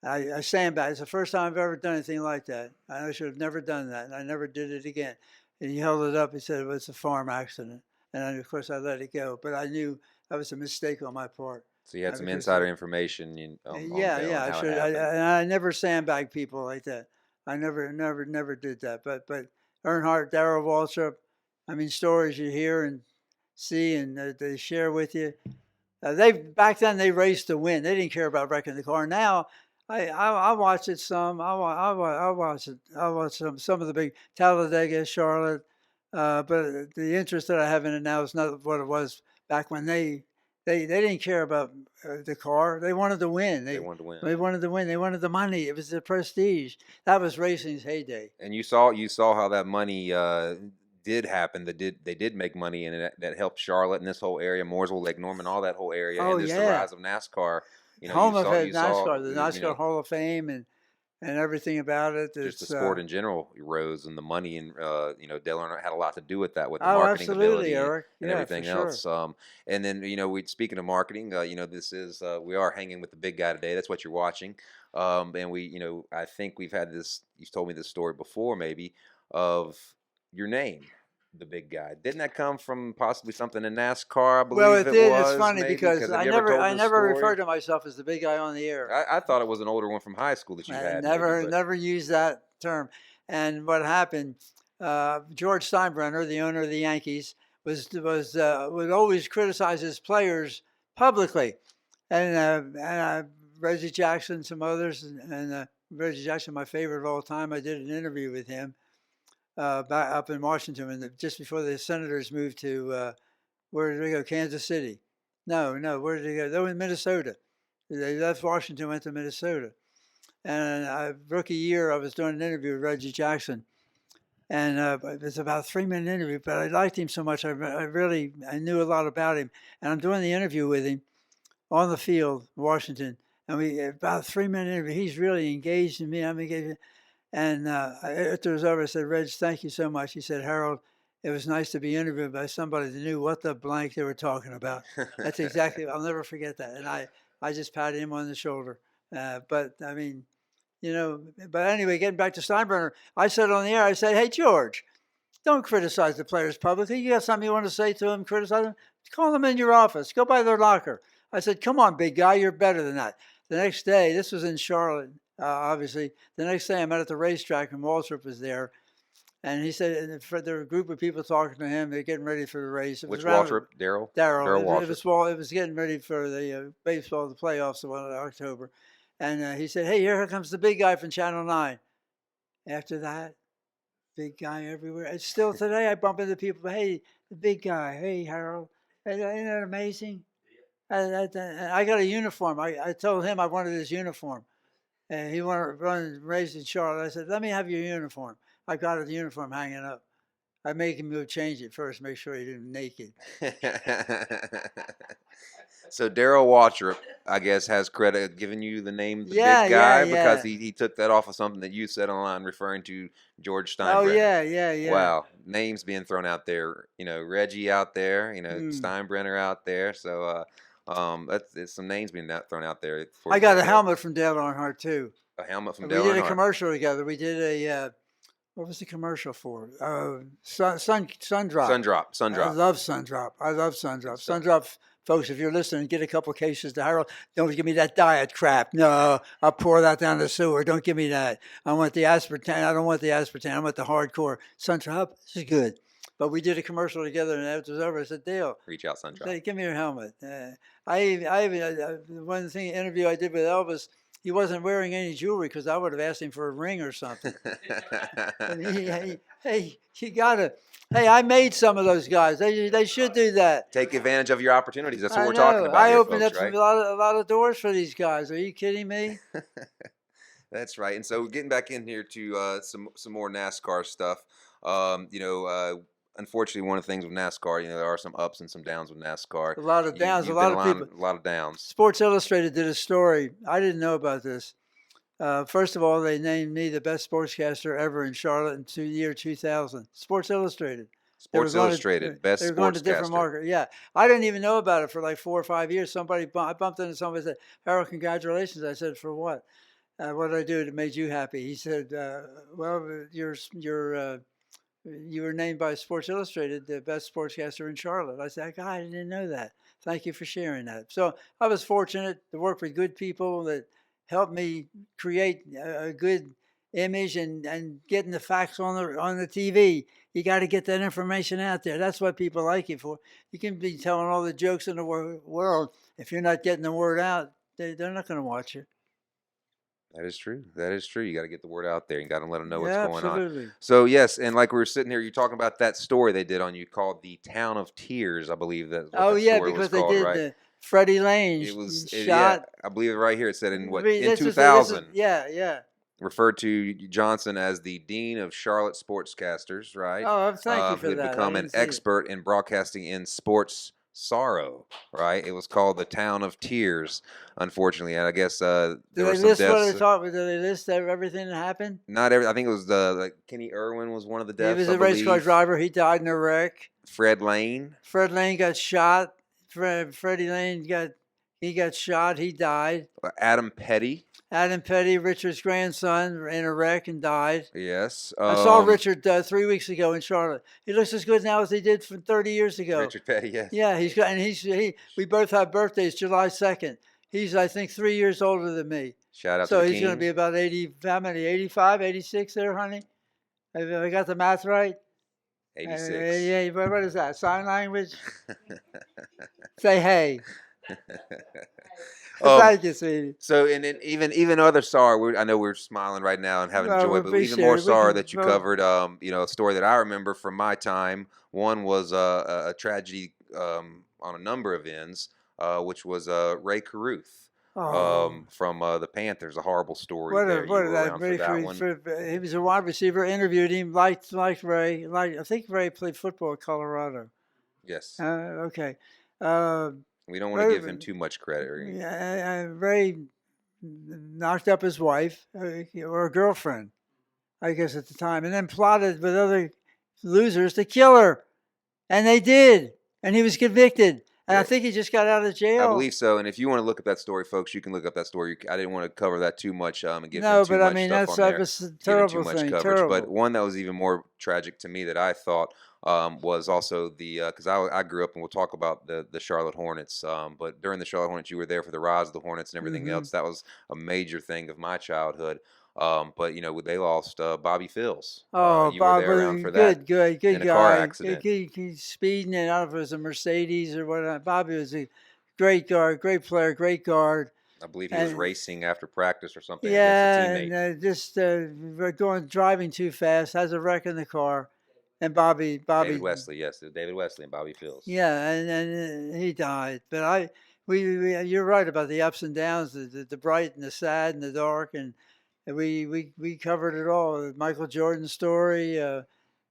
I sandbagged. It's the first time I've ever done anything like that. I should have never done that, and I never did it again. And he held it up. He said it was a farm accident. And of course, I let it go. But I knew that was a mistake on my part. So you had some insider information. I should. I never sandbag people like that. I never did that. But Earnhardt, Darrell Waltrip, I mean, stories you hear and see and they share with you. Back then they raced to win. They didn't care about wrecking the car. Now I watch it some. I watch some of the big Talladega, Charlotte, But the interest that I have in it now is not what it was back when they didn't care about the car. They wanted to win. They wanted to win. They wanted to win. They wanted the money. It was the prestige. That was racing's heyday. And you saw how that money did happen. They did make money, and that helped Charlotte and this whole area, Mooresville, Lake Norman, all that whole area, Oh and just the yeah, rise of NASCAR. home of You saw NASCAR, the NASCAR Hall of Fame, and everything about it. just the It's sport in general rose, and the money, and Dale Earnhardt had a lot to do with that, with the oh, marketing absolutely, ability Eric. and Yeah, for everything sure. else. And then we speaking of marketing, this is we are hanging with the big guy today. That's what you're watching. And I think we've had this. You've told me this story before, maybe, of your name, the big guy. Didn't that come from possibly something in NASCAR? I Well, believe it it did. It's was, funny maybe. because Because have you ever told I this never story? referred to myself as the big guy on the air. I thought it was an older one from high school that you I had, maybe, but never used that term. And what happened? George Steinbrenner, the owner of the Yankees, would always criticize his players publicly, and Reggie Jackson, some others, and Reggie Jackson, my favorite of all time. I did an interview with him back up in Washington, just before the Senators moved to where did they go? Kansas City. No, where did they go? They were in Minnesota. They left Washington, went to Minnesota. And rookie year, I was doing an interview with Reggie Jackson, and it was about a 3 minute interview. But I liked him so much, I knew a lot about him. And I'm doing the interview with him on the field, Washington, and we about a 3 minute interview. He's really engaged in me. I'm engaged. And after it was over, I said, Reg, thank you so much. He said, Harold, it was nice to be interviewed by somebody that knew what the blank they were talking about. That's exactly, I'll never forget that. And I just patted him on the shoulder. But I mean, but anyway, getting back to Steinbrenner, I said on the air, I said, hey, George, don't criticize the players publicly. You got something you want to say to them, criticize them? Call them in your office. Go by their locker. I said, come on, big guy, you're better than that. The next day, this was in Charlotte, obviously. The next day, I met at the racetrack, and Waltrip was there. And he said, there were a group of people talking to him. They're getting ready for the race. It was which Waltrip? Daryl? Darryl. Waltrip. It was getting ready for the baseball, the playoffs in October. And he said, hey, here comes the big guy from Channel 9. After that, big guy everywhere. And still today, I bump into people, hey, the big guy. Hey, Harold. Isn't that amazing? I got a uniform. I told him I wanted his uniform. And he wanted to run race in Charlotte. I said, let me have your uniform. I got his uniform hanging up. I made him go change it first, make sure he didn't naked. So Daryl Waltrip, I guess, has credit giving you the name the Yeah, big guy yeah, because yeah. he took that off of something that you said online referring to George Oh, Steinbrenner. yeah. Wow, names being thrown out there. Reggie out there. Mm. Steinbrenner out there. So it's some names being thrown out there. I got a helmet from Dale Earnhardt, too. A helmet from We Dale did a Earnhardt. commercial together. We did what was the commercial for? Sundrop. Sundrop. I love Sundrop. Sundrop, folks, if you're listening, get a couple cases to Harold. Don't give me that diet crap. No, I'll pour that down the sewer. Don't give me that. I want the aspartame. I don't want the aspartame. I want the hardcore. Sundrop, this is good. But we did a commercial together, and after it was over, I said, Dale, Reach out, Sundrop. hey, give me your helmet. One thing, interview I did with Elvis, he wasn't wearing any jewelry because I would have asked him for a ring or something. Hey, you gotta. Hey, I made some of those guys. They should do that. Take advantage of your opportunities. That's what I we're talking know. about I here, opened folks, up right? a lot of doors for these guys. Are you kidding me? That's right. And so getting back in here to some more NASCAR stuff. Unfortunately, one of the things with NASCAR, there are some ups and some downs with NASCAR. A lot of downs. You've A lot been of people. a lot of downs. Sports Illustrated did a story. I didn't know about this. First of all, they named me the best sportscaster ever in Charlotte in the year 2000. Sports Illustrated. Sports Illustrated, best They were going to different sportscaster. markets. Yeah, I didn't even know about it for like 4 or 5 years. I bumped into somebody and said, Harold, congratulations. I said, for what? What did I do that made you happy? He said, well, you were named by Sports Illustrated the best sportscaster in Charlotte. I said, God, I didn't know that. Thank you for sharing that. So I was fortunate to work with good people that helped me create a good image and getting the facts on the TV. You got to get that information out there. That's what people like you for. You can be telling all the jokes in the world. If you're not getting the word out, they're not going to watch you. That is true. That is true. You got to get the word out there. You got to let them know what's Yeah, going on. absolutely. So yes, and like we were sitting here, you're talking about that story they did on you called "The Town of Tears." I believe that's what Oh that yeah, story was because they called, did right? the Freddie Lane It was, yeah, shot. I believe right here it said in what in This is 2000 yeah, yeah. referred to Johnson as the dean of Charlotte sportscasters, right? Oh, thank you Who for had that. I become an didn't see it. expert in broadcasting in sports sorrow, right? It was called the Town of Tears, unfortunately, and I guess Do there were they some list what deaths. they thought? Do they list everything that happened? Not every. I think it was the like Kenny Irwin was one of the He deaths, was I a race car believe. driver. He died in a wreck. Fred Lane. Fred Lane got shot. Freddie Lane got shot. He died. Adam Petty. Adam Petty, Richard's grandson, in a wreck and died. Yes. I saw Richard 3 weeks ago in Charlotte. He looks as good now as he did from 30 years ago. Richard Petty. Yes. Yeah, he's got, and we both have birthdays July 2nd. He's, I think, 3 years older than me. Shout out to So the he's going to be King. about 80, how many, 85, 86 there, honey? Have I got the math right? 86. Yeah, what is that? Sign language? Say hey. Thank you, sweetie. So, and then even other sorrow. I know we're smiling right now and having Well, joy, we but even more appreciate it. We sorrow can, that you well, covered. A story that I remember from my time. One was a tragedy on a number of ends, which was Ray Caruth oh, from the Panthers. A horrible story what a there. You were that around for Ray that one. he was a wide receiver. Interviewed him, liked Ray. I think Ray played football at Colorado. Yes. Okay. Uh, We don't want to Ray, give him too much credit. Ray knocked up his wife or a girlfriend, I guess at the time, and then plotted with other losers to kill her, and they did, and he was convicted. And I think he just got out of jail. I believe so. And if you want to look up that story, folks, you can look up that story. I didn't want to cover that too much and give him No, too but I much mean stuff on that there, was a giving too terrible much thing. coverage. But Terrible. one that was even more tragic to me that I thought was also the because I grew up and we'll talk about the Charlotte Hornets. But during the Charlotte Hornets, you were there for the rise of the Hornets and everything else. That was a major thing of my childhood. But they lost Bobby Phills. Oh, You were Bob, there around for that good in a car guy. accident. He's speeding it out of his Mercedes or whatnot. Bobby was a great guard, great player, great guard. I believe he was And racing after practice or something against a yeah, teammate. and just driving too fast, has a wreck in the car, and David Wesley, yes, it was David Wesley and Bobby Phills. yeah, and he died. But you're right about the ups and downs, the bright and the sad and the dark, and we covered it all. The Michael Jordan story.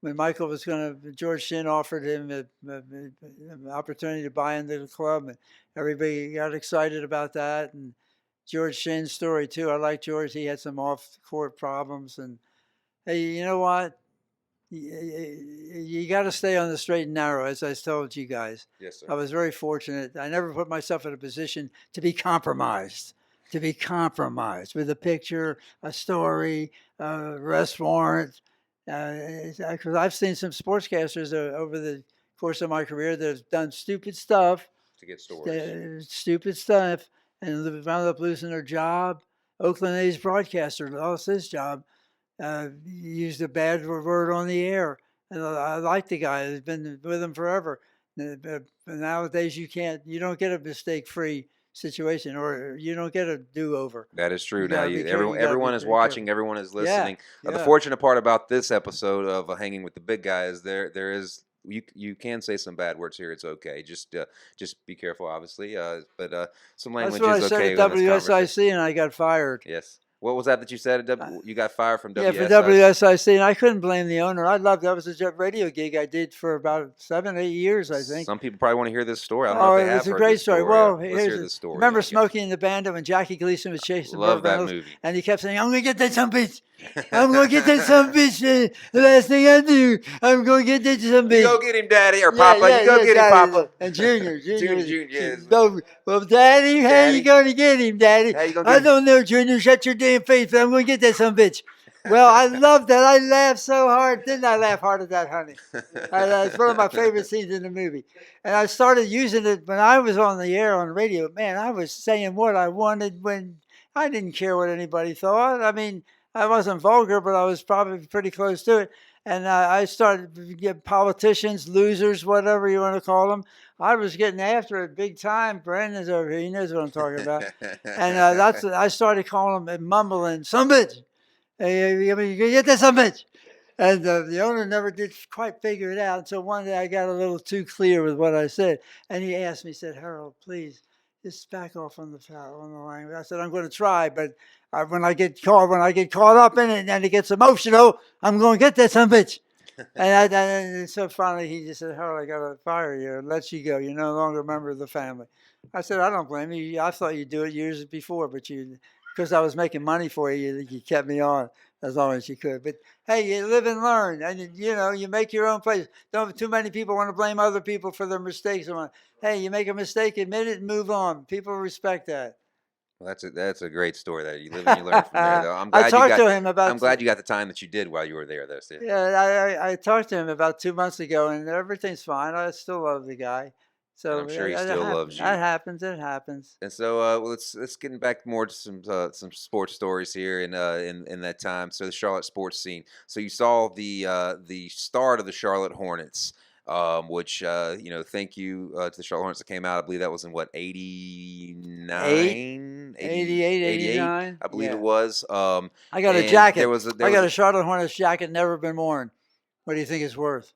When Michael was going to, George Shinn offered him an opportunity to buy into the club, and everybody got excited about that. And George Shinn's story too. I like George. He had some off-court problems, and hey, you know what? You got to stay on the straight and narrow, as I told you guys. Yes, sir. I was very fortunate. I never put myself in a position to be compromised. To be compromised with a picture, a story, a arrest warrant. Because I've seen some sportscasters over the course of my career that have done stupid stuff, To get stories. stupid stuff, and wound up losing their job. Oakland A's broadcaster lost his job. Used a bad word on the air. And I like the guy. He's been with him forever. Nowadays, you don't get a mistake-free situation, or you don't get a do-over. That is true. You Now, gotta be careful. You gotta everyone be is very watching, careful. everyone is Yeah, listening. The yeah. fortunate part about this episode of Hanging with the Big Guy is there is you can say some bad words here. It's okay. Just be careful, obviously. But some That's language what I is said okay at in this conversation. WSIC, and I got fired. Yes. What was that you said? You got fired from Yeah, for WSIC? WSIC, and I couldn't blame the owner. That was a radio gig I did for about 7, 8 years, I think. Some people probably want to hear this story. I don't know Oh, if they it have was a heard great this story. story. Well, Let's hear this story. remember Yes. Smokey and the Bandit when Jackie Gleason was chasing Love Burt that Reynolds, movie. and he kept saying, "I'm gonna get that some bitch. I'm gonna get that some bitch. The last thing I do, I'm gonna get that some bitch." You go get him, Daddy, or Papa. You go get him, Daddy. Papa. And Junior, Junior, yes. Well, Daddy, how Daddy. you gonna get him, Daddy? How you gonna I get him? don't know, Junior. Shut your damn face, but I'm gonna get that some bitch. Well, I love that. I laughed so hard. Didn't I laugh hard at that, honey? It's one of my favorite scenes in the movie. And I started using it when I was on the air on the radio. Man, I was saying what I wanted when I didn't care what anybody thought. I mean, I wasn't vulgar, but I was probably pretty close to it. And I started to get politicians, losers, whatever you want to call them. I was getting after it big time. Brandon's over here. He knows what I'm talking about. And I started calling him and mumbling, "Some bitch. Hey, you get this, some bitch." And the owner never did quite figure it out until one day I got a little too clear with what I said. And he asked me, he said, "Harold, please, just back off on the foul, on the language." I said, "I'm going to try, but when I get caught up in it and it gets emotional, I'm going to get that some bitch." And so finally he just said, "Harold, I got to fire you and let you go. You're no longer a member of the family." I said, "I don't blame you. I thought you'd do it years before, but because I was making money for you, you kept me on as long as you could. But hey, you live and learn, and you make your own place. Don't too many people want to blame other people for their mistakes. Hey, you make a mistake, admit it, and move on. People respect that." Well, that's a great story that you live and you learn from there, though. I talked to him I'm about. glad you got the time that you did while you were there, though. So. Yeah, I talked to him about 2 months ago, and everything's fine. I still love the guy. And So I'm sure he it still happens. loves That you. happens. It happens. And so well, let's get back more to some sports stories here in that time. So the Charlotte sports scene. So you saw the start of the Charlotte Hornets, which thank you to the Charlotte Hornets that came out. I believe that was in what 8, 89, 88, 88, 89. I believe it Yeah. was. I got a And there jacket. was a, there I was got a, a Charlotte Hornets jacket, never been worn. What do you think it's worth?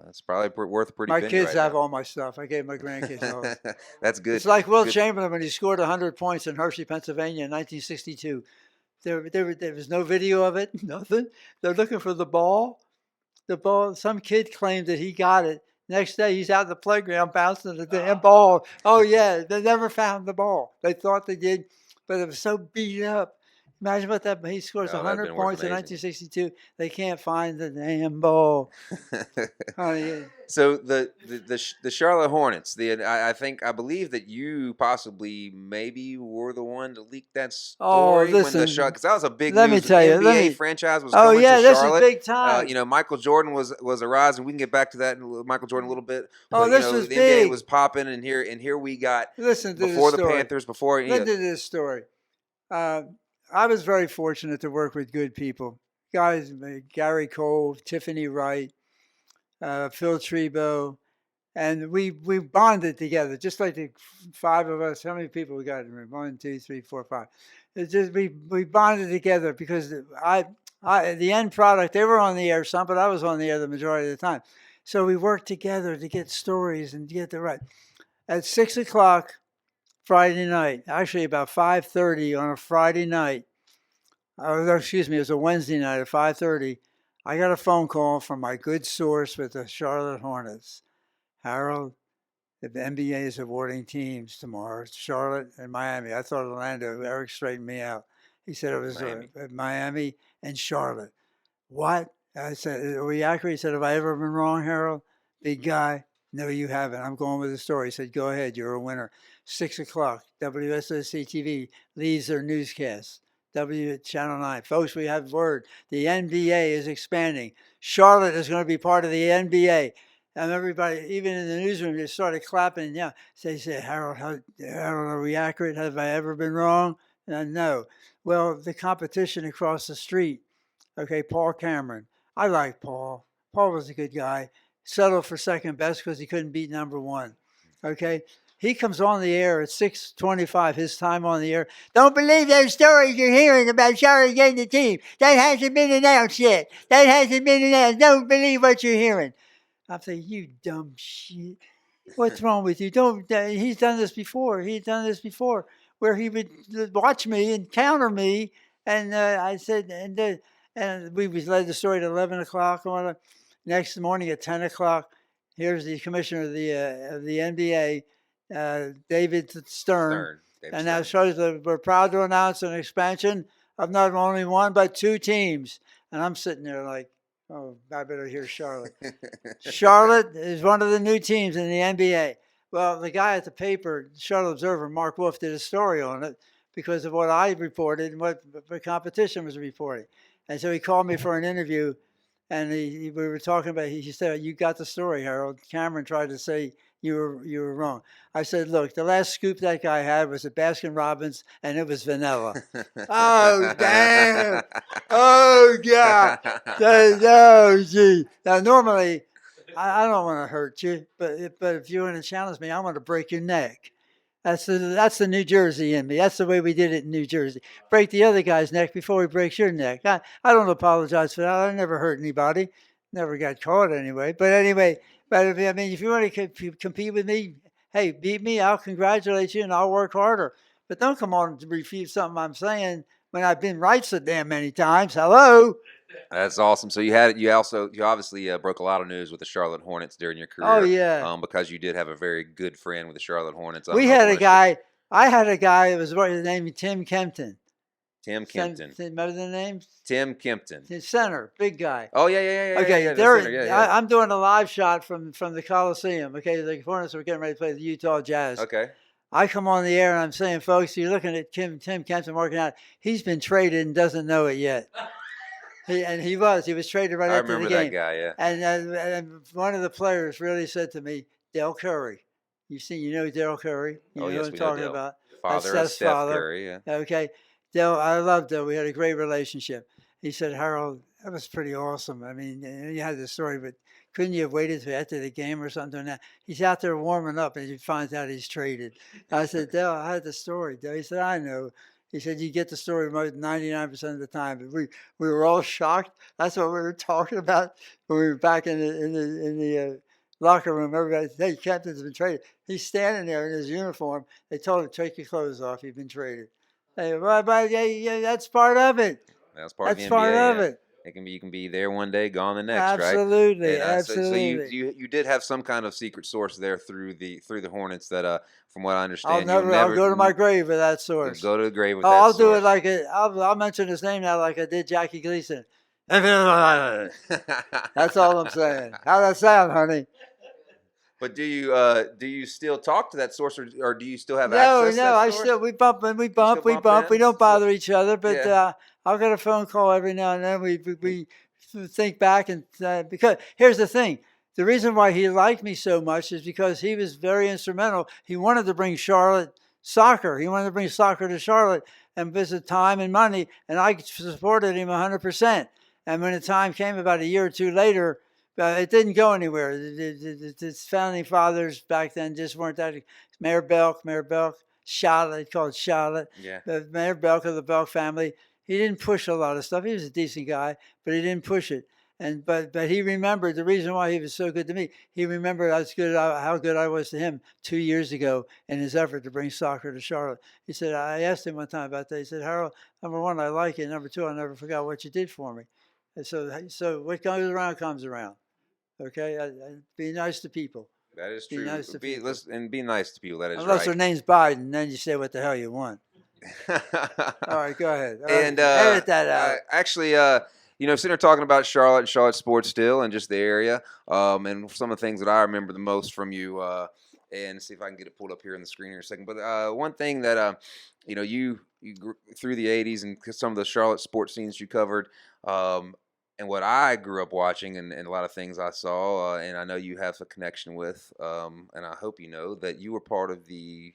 it's probably worth a pretty My penny kids right have now. all my stuff. I gave my grandkids all of it. That's good. It's like Will Good. Chamberlain when he scored 100 points in Hershey, Pennsylvania in 1962. There was no video of it, nothing. They're looking for the ball. The ball, some kid claimed that he got it. Next day, he's out in the playground bouncing the damn ball. Oh, yeah, they never found the ball. They thought they did, but it was so beat up. Imagine what that, he scores Oh, that'd have 100 been worth points in amazing. 1962. They can't find the damn ball. Honey, So the Charlotte Hornets. I believe that you possibly maybe were the one to leak that oh, story when the Charlotte, listen, because that was a big let me news. That tell the you, NBA franchise was oh, coming to yeah, this is Charlotte. big time. Michael Jordan was a rise, and we can get back to that Michael Jordan a little bit. Oh, But this was the NBA was big. popping, and here we got Listen to this before the story. Panthers, before Listen to this story. Uh, I was very fortunate to work with good people. Guys, Gary Cole, Tiffany Wright, Phil Trebo, and we bonded together, just like the five of us. How many people we got in the room? 1, 2, 3, 4, 5. It's just we bonded together because the end product. They were on the air some, but I was on the air the majority of the time. So we worked together to get stories and get the right. At 6 o'clock Friday night, actually about 5:30 on a Friday night. Excuse me, it was a Wednesday night at 5:30. I got a phone call from my good source with the Charlotte Hornets. "Harold, the NBA is awarding teams tomorrow. It's Charlotte and Miami." I thought Orlando. Eric straightened me out. He said it was Miami and Charlotte. What? I said, "Are we accurate?" He said, "Have I ever been wrong, Harold? Big guy." "No, you haven't. I'm going with the story." He said, "Go ahead. You're a winner." 6 o'clock, WSOC TV leads their newscast. Channel 9. Folks, we have word. The NBA is expanding. Charlotte is going to be part of the NBA. And everybody, even in the newsroom, they started clapping. Yeah, they said, Harold, are we accurate? Have I ever been wrong?" No. Well, the competition across the street. Okay, Paul Cameron. I like Paul. Paul was a good guy. Settled for second best because he couldn't beat number one. Okay, he comes on the air at 6:25. His time on the air. "Don't believe those stories you're hearing about Charlotte getting the team. That hasn't been announced yet. That hasn't been announced. Don't believe what you're hearing." I'm saying, "You dumb shit. What's wrong with you? Don't." He's done this before. He's done this before, where he would watch me and counter me, and I said, and we led the story at 11 o'clock. Next morning at 10 o'clock, here's the commissioner of the NBA, David Stern, David and that Stern. shows that we're proud to announce an expansion of not only one but two teams. And I'm sitting there like, oh, I better hear Charlotte. Charlotte is one of the new teams in the NBA. Well, the guy at the paper, Charlotte Observer, Mark Wolf, did a story on it because of what I reported and what the competition was reporting. And so he called me for an interview, and we were talking about. He said, "You got the story, Harold. Cameron tried to say you were wrong." I said, "Look, the last scoop that guy had was at Baskin Robbins, and it was vanilla." Oh damn! Oh yeah! Oh gee! Now normally I don't want to hurt you, but if you want to challenge me, I want to break your neck. That's the New Jersey in me. That's the way we did it in New Jersey. Break the other guy's neck before he breaks your neck. I don't apologize for that. I never hurt anybody. Never got caught anyway. But anyway, but I mean, if you want to compete with me, hey, beat me. I'll congratulate you and I'll work harder. But don't come on to refute something I'm saying when I've been right so damn many times. Hello. That's awesome. So you obviously broke a lot of news with the Charlotte Hornets during your Oh career, yeah. because you did have a very good friend with the Charlotte Hornets. I don't We know if you had a want to share. guy. I had a guy that was what his name Tim Kempton. Tim Kempton. Remember the name? Tim Kempton. His center, big guy. Oh yeah. Okay, The center. Yeah. I'm doing a live shot from the Coliseum. Okay, the Hornets were getting ready to play the Utah Jazz. Okay. I come on the air and I'm saying, folks, you're looking at Tim Kempton working out. He's been traded and doesn't know it yet. He was traded right I after the remember game. that guy. Yeah. And one of the players really said to me, Dale Curry. You know Dale Curry. You know yes, who I'm we know talking Dale. about. Father That's of Steph father. Curry. Yeah. Okay, Dale, I loved Dale. We had a great relationship. He said, Harold, that was pretty awesome. I mean, you had the story, but couldn't you have waited till after the game or something? Now he's out there warming up, and he finds out he's traded. I said, Dale, I had the story. Dale, he said, I know. He said, you get the story most 99% of the time. But we were all shocked. That's what we were talking about when we were back in the locker room. Everybody said, hey, Captain's been traded. He's standing there in his uniform. They told him, take your clothes off. You've been traded. Hey, but yeah, that's part of it. That's part That's of the part NBA. of Yeah. it. You can be there one day, gone the next, right? Absolutely, And absolutely. so you did have some kind of secret source there through the Hornets that from what I I'll understand I'll go to my grave with that source. go to the grave with Oh, that I'll do it source. like I'll mention his name now, like I did Jackie Gleason. That's all I'm saying. How'd that sound, honey? But do you still talk to that source, or do you still have No, access to no. that I source? still we bump and we You still bump, we bump bump. We in? don't bother each other, but Yeah. I'll get a phone call every now and then. We think back and because here's the thing. The reason why he liked me so much is because he was very instrumental. He wanted to bring Charlotte soccer. He wanted to bring soccer to Charlotte and visit time and money, and I supported him 100%. And when the time came, about a year or two later, it didn't go anywhere. The founding fathers back then just weren't that. Mayor Belk, Charlotte, called Charlotte. Yeah. Mayor Belk of the Belk family. He didn't push a lot of stuff. He was a decent guy, but he didn't push it. And but he remembered the reason why he was so good to me. He remembered how good I was to him 2 years ago in his effort to bring soccer to Charlotte. He said, I asked him one time about that. He said, Harold, number one, I like you. Number two, I never forgot what you did for me. And so what goes around comes around. Okay, be nice to people. That is Be true. nice to people. Be nice to people. That is Unless their right. name's Biden, then you say what the hell you want. All right, go ahead. And edit that out. actually, sitting here talking about Charlotte and Charlotte sports still, and just the area, and some of the things that I remember the most from you, and see if I can get it pulled up here on the screen in a second. But one thing that you through the '80s and some of the Charlotte sports scenes you covered, and what I grew up watching, and a lot of things I saw, and I know you have a connection with, and I hope you know that you were part of the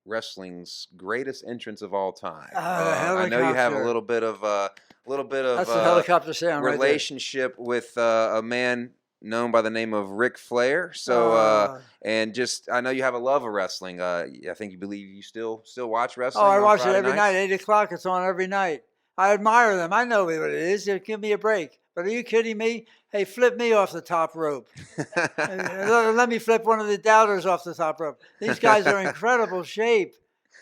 wrestling's greatest entrance of all time. I know you have a little bit of That's the helicopter sound relationship with a man known by the name of Ric Flair. So and just I know you have a love of wrestling. I think you believe you still watch wrestling. Oh, I watch Friday it every nights? night. 8 o'clock. It's on every night. I admire them. I know what it is. Give me a break. But are you kidding me? Hey, flip me off the top rope. Let me flip one of the doubters off the top rope. These guys are in incredible shape.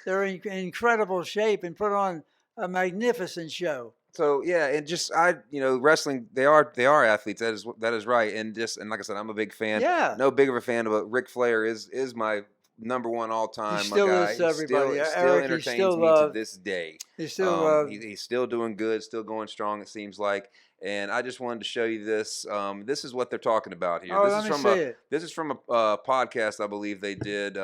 They're in incredible shape and put on a magnificent show. So yeah, and just wrestling. They are athletes. That is right. And like I said, I'm a big fan. Yeah. No big of a fan, but Ric Flair is my number one all time. He still guy. is to everybody. Still Eric, entertains he's still me loved. to this day. He's still loved. He's still doing good, still going strong. It seems like. And I just wanted to show you this. This is what they're talking about here. Oh, This let is me from see it. This is from a podcast I believe they did.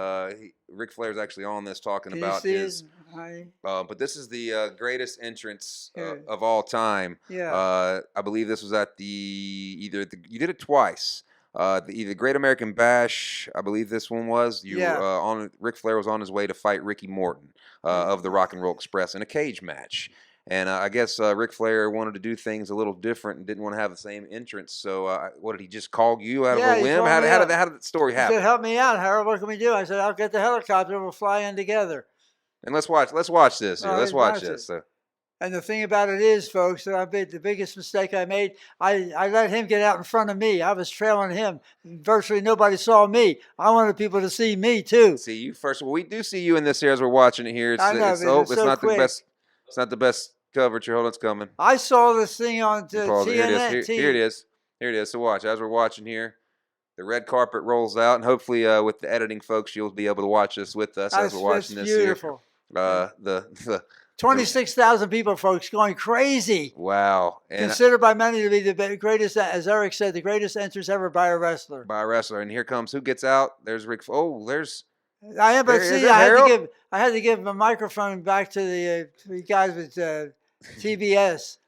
Ric Flair's actually on this talking Can about you see his. it? But this is the greatest entrance Here. of all time. Yeah. I believe this was at you did it twice. The Great American Bash, I believe this one was. Ric Flair was on his way to fight Ricky Morton of the Rock and Roll Express in a cage match. And I guess Ric Flair wanted to do things a little different and didn't want to have the same entrance. So what did he just call you out of a Yeah, he whim? called me up. How did that story He said, happen? "Help me out, Harold. What can we do?" I said, "I'll get the helicopter. We'll fly in together." And let's watch this here. All Let's right, watch watch this. it. And the thing about it is, folks, that I made the biggest mistake I made. I let him get out in front of me. I was trailing him. Virtually nobody saw me. I wanted people to see me too. See you first. Well, we do see you in this here as we're watching it here. I know, but it's It's so not the quick. best. It's not the best coverage here. Hold on, it's coming. I saw this thing on You pause it. Here it is. TNN. Here it is. Here it is. So watch as we're watching here. The red carpet rolls out, and hopefully, with the editing folks, you'll be able to watch this with us as we're That's watching this beautiful. here. The 26,000 people, folks, going crazy. wow, and Considered by many to be the greatest, as Eric said, the greatest entrance ever by a wrestler. by a wrestler. And here comes who gets out? There's Rick. Oh, there's I am, but there is see, it, Harold? I had to give a microphone back to the guys with TBS.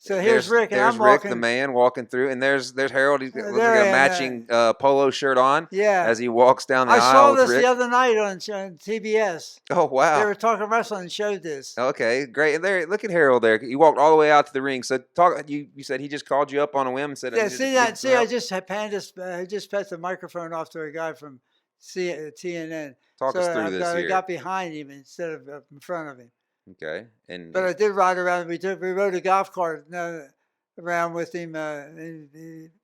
So here's Rick, and there's I'm Rick, the walking. man, walking through, and there's Harold. He's got, looks There like I a am, matching polo shirt on Yeah, as he walks down the I aisle saw with this Rick. the other night on TBS. Oh They wow! were talking wrestling and showed this. Okay, great. And there, look at Harold there. He walked all the way out to the ring. So talk. You said he just called you up on a whim and said, Yeah, "I see needed that? some See, I help." just had I just passed the microphone off to a guy from TNN. Talk So us through this I here. got behind him instead of in front of him. Okay, and But I did ride around. We rode a golf cart around with him.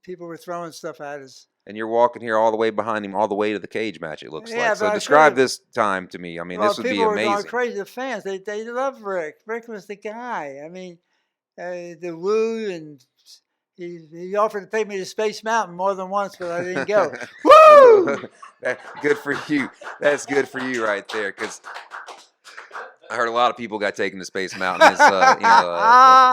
People were throwing stuff at us. you're walking here all the way behind him, all the way to the cage match. It looks Yeah, like. So but I describe should've. this time to me. I mean, Well, this would be people were going amazing. crazy. The fans, they love Rick. Rick was the guy. I mean, the woo, and he offered to take me to Space Mountain more than once, but I didn't go. Woo! Good for you. That's good for you right there, because I heard a lot of people got taken to Space Mountain. It's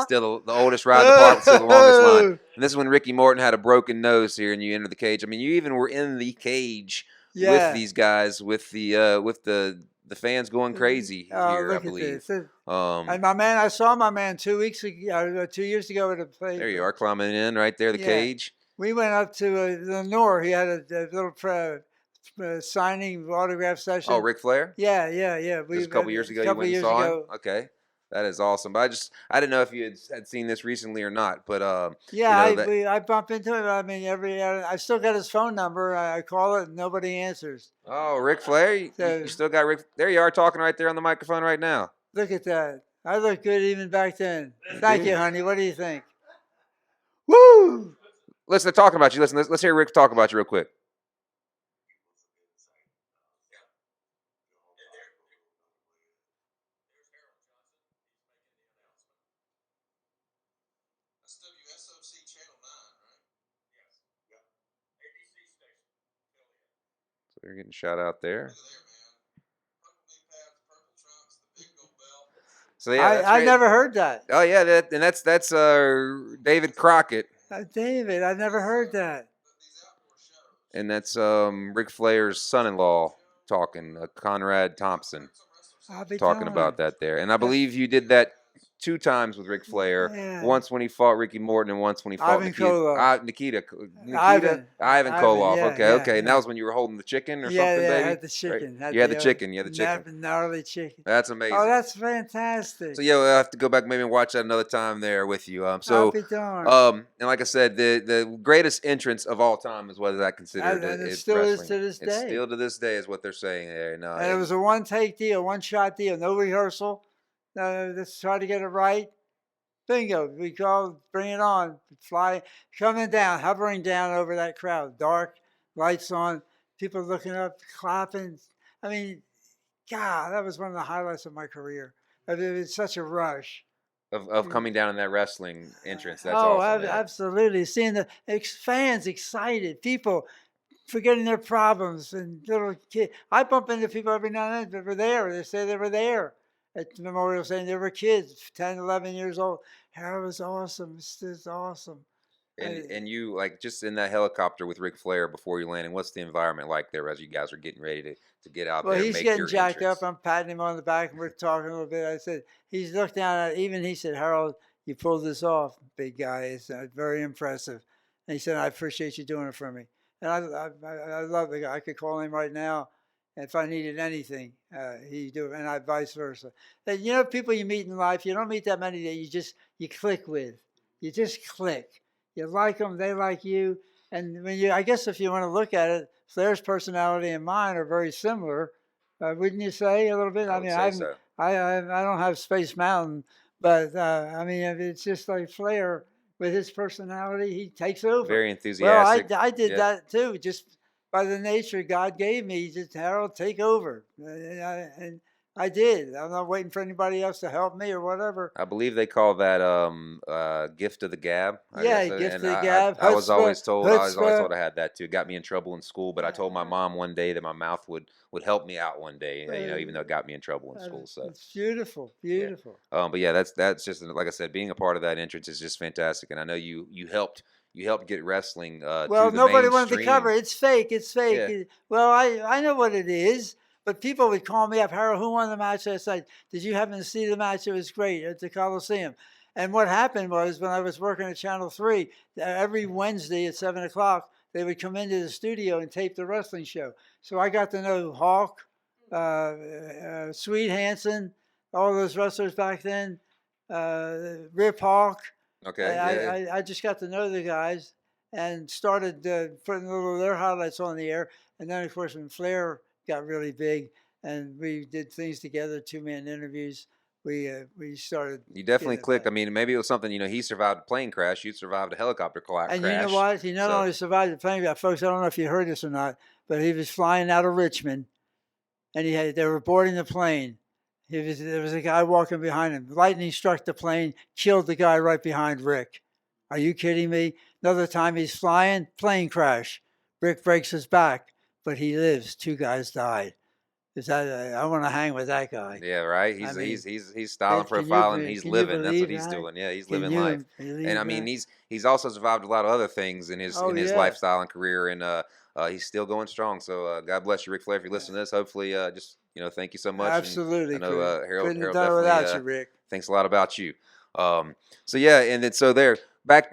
still the oldest ride in the park, still the longest line. And this is when Ricky Morton had a broken nose here, and you enter the cage. I mean, you even were in the cage with Yeah. these guys, with the fans going crazy Oh, here. I look at believe. this. And my man, I saw my man 2 weeks ago, 2 years ago at a place. There you are, climbing in right there, the Yeah. cage. We went up to Lenore. He had a little signing autograph session. Oh, Ric Flair. Yeah. Just a couple years ago, you went and saw him. Okay, that is awesome. But I didn't know if you had seen this recently or not. But Yeah, you know, I bump into him. I mean, I still got his phone number. I call it, and nobody answers. oh, Ric Flair, you still got Rick. There you are, talking right there on the microphone right now. Look at that. I look good even back then. Thank you, honey. What do you think? Woo! Listen, they're talking about you. Listen, let's hear Rick talk about you real quick. So they're getting shout out there. So yeah, that's I great. never heard that. Oh yeah, that's David Crockett, David, I never heard that. and that's Ric Flair's son-in-law talking, Conrad Thompson, I'll be talking about that there. And I believe you did that 2 times with Ric Flair. Yeah. Once when he fought Ricky Morton, and once when he fought Ivan Koloff. Nikita Ivan Koloff. yeah, Okay, yeah, okay. And that yeah. was when you were holding the chicken or Yeah, something, I baby. had the chicken. Right? You had the chicken. You had the chicken. Gnarly chicken. That's amazing. Oh, that's fantastic. So yeah, we'll have to go back maybe and watch that another time there with you. I'll So be darned. and like I said, the greatest entrance of all time is what I consider And it still is to this It's day. still to this day is what they're saying there. No, And it was a one-take deal, one-shot deal, no rehearsal. No, let's try to get it right. Bingo. We call, bring it on. Fly, coming down, hovering down over that crowd. Dark, lights on, people looking up, clapping. I mean, God, that was one of the highlights of my career. I mean, it was such a rush. of coming down in that wrestling entrance. That's oh, awesome. Yeah. absolutely. Seeing the fans excited, people forgetting their problems, and little kids. I bump into people every now and then that were there. They say they were there at the memorial saying they were kids, 10, 11 years old. That was awesome. It's awesome. And you, like, just in that helicopter with Ric Flair before you landed, what's the environment like there as you guys are getting ready to get out Well, there? he's Make getting your jacked entrance? up. I'm patting him on the back, and we're talking a little bit. I said, he's looked down at, even he said, Harold, you pulled this off, big guy. It's very impressive. And he said, I appreciate you doing it for me. And I love the guy. I could call him right now. If I needed anything, he'd do it, and I vice versa. And you know, people you meet in life, you don't meet that many that you click with. You just click. You like them, they like you, and when you, I guess, if you want to look at it, Flair's personality and mine are very similar, wouldn't you say a little bit? I I would mean, say so. I don't have Space Mountain, but I mean, if it's just like Flair with his personality, he takes over. Very Well, enthusiastic. I did Yeah. that too, just by the nature God gave me. He just, Harold, take over, and I did. I'm not waiting for anybody else to help me or whatever. I believe they call that gift of the gab. I Yeah, guess, gift and the gab, I was chutzpah, always told chutzpah. I had that too. It got me in trouble in school, but I told my mom one day that my mouth would help me out one day. You know, even though it got me in trouble in school. So It's beautiful, yeah. beautiful. But yeah, that's just like I said, being a part of that entrance is just fantastic, and I know you helped get wrestling to Well, the nobody wanted to cover mainstream. it. It's fake. It's fake. Yeah. Well, I know what it is, but people would call me up, Harold, who won the match last night? Did you happen to see the match? It was great at the Coliseum. And what happened was when I was working at Channel 3, every Wednesday at 7 o'clock, they would come into the studio and tape the wrestling show. So I got to know Hawk, Sweet Hansen, all those wrestlers back then, Rip Hawk. Okay. Yeah. I just got to know the guys and started putting a little of their highlights on the air. And then, of course, when Flair got really big and we did things together, 2-man interviews, we started You definitely getting it clicked. I back. mean, maybe it was something. You know, he survived a plane crash. You survived a helicopter And you know crash. what? He not So only survived the plane, folks, I don't know if you heard this or not, but he was flying out of Richmond and they were boarding the plane. There was a guy walking behind him. Lightning struck the plane, killed the guy right behind Rick. Are you kidding me? Another time he's flying, plane crash. Rick breaks his back, but he lives. 2 guys died. Is that? I want to hang with that guy. yeah, right. I mean, He's styling, profiling. He's can you living. That's what believe he's that? doing. Yeah, he's Can living life. you And I believe mean, that? he's also survived a lot of other things Oh in his yeah, lifestyle and career, and he's still going strong. So God bless you, Ric Flair, if you listen to this. Hopefully, just thank you so much. And I absolutely. know Couldn't have Harold done it definitely without you, Rick. thinks a lot about you. Um, so yeah, and then so there.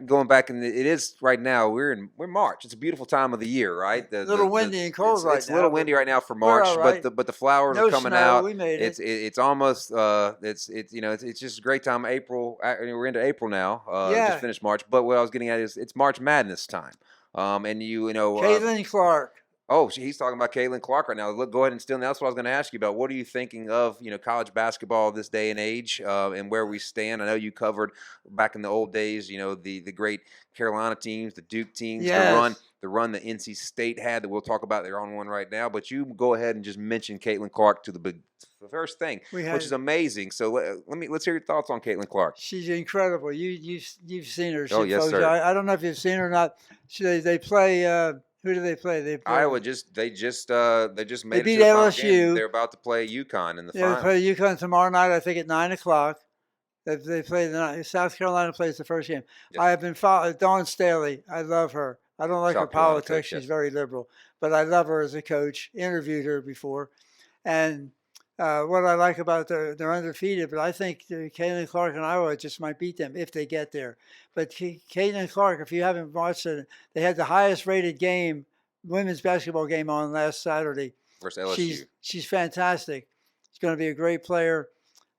Going back, and it is right now. We're March. It's a beautiful time of the year, right? A little windy and cold right It's a now, little but windy right now for we're all March, right. but the flowers are No coming snow. out. We made it. It's almost it's just a great time. April, we're into April now. Just Yeah, finished March, but what I was getting at is it's March Madness time. And Caitlin Clark. oh, he's talking about Caitlin Clark right now. Look, go ahead and steal. That's what I was going to ask you about. What are you thinking of, college basketball this day and age, and where we stand? I know you covered back in the old days, the great Carolina teams, the Duke teams, Yes. the run that NC State had that we'll talk about. They're on one right now. But you go ahead and just mention Caitlin Clark to the first thing, We which is had. amazing. So let's hear your thoughts on Caitlin Clark. She's incredible. You've seen her, Oh yes, folks. sir. I don't know if you've seen her or not. They play. Who do they play? They play. Iowa they just They made it to beat the final game. LSU. They're about to play UConn in the They final. play UConn tomorrow night. I think at 9 o'clock. They play the night. South Carolina plays the first game. Yes, I have been following Dawn Staley. I love her. I don't like her South Carolina politics. coach. Yes. She's very liberal, but I love her as a coach. Interviewed her before, and what I like about they're undefeated. But I think Caitlin Clark and Iowa just might beat them if they get there. But Caitlin Clark, if you haven't watched it, they had the highest rated game, women's basketball game on last Saturday. Versus LSU. She's fantastic. She's going to be a great player.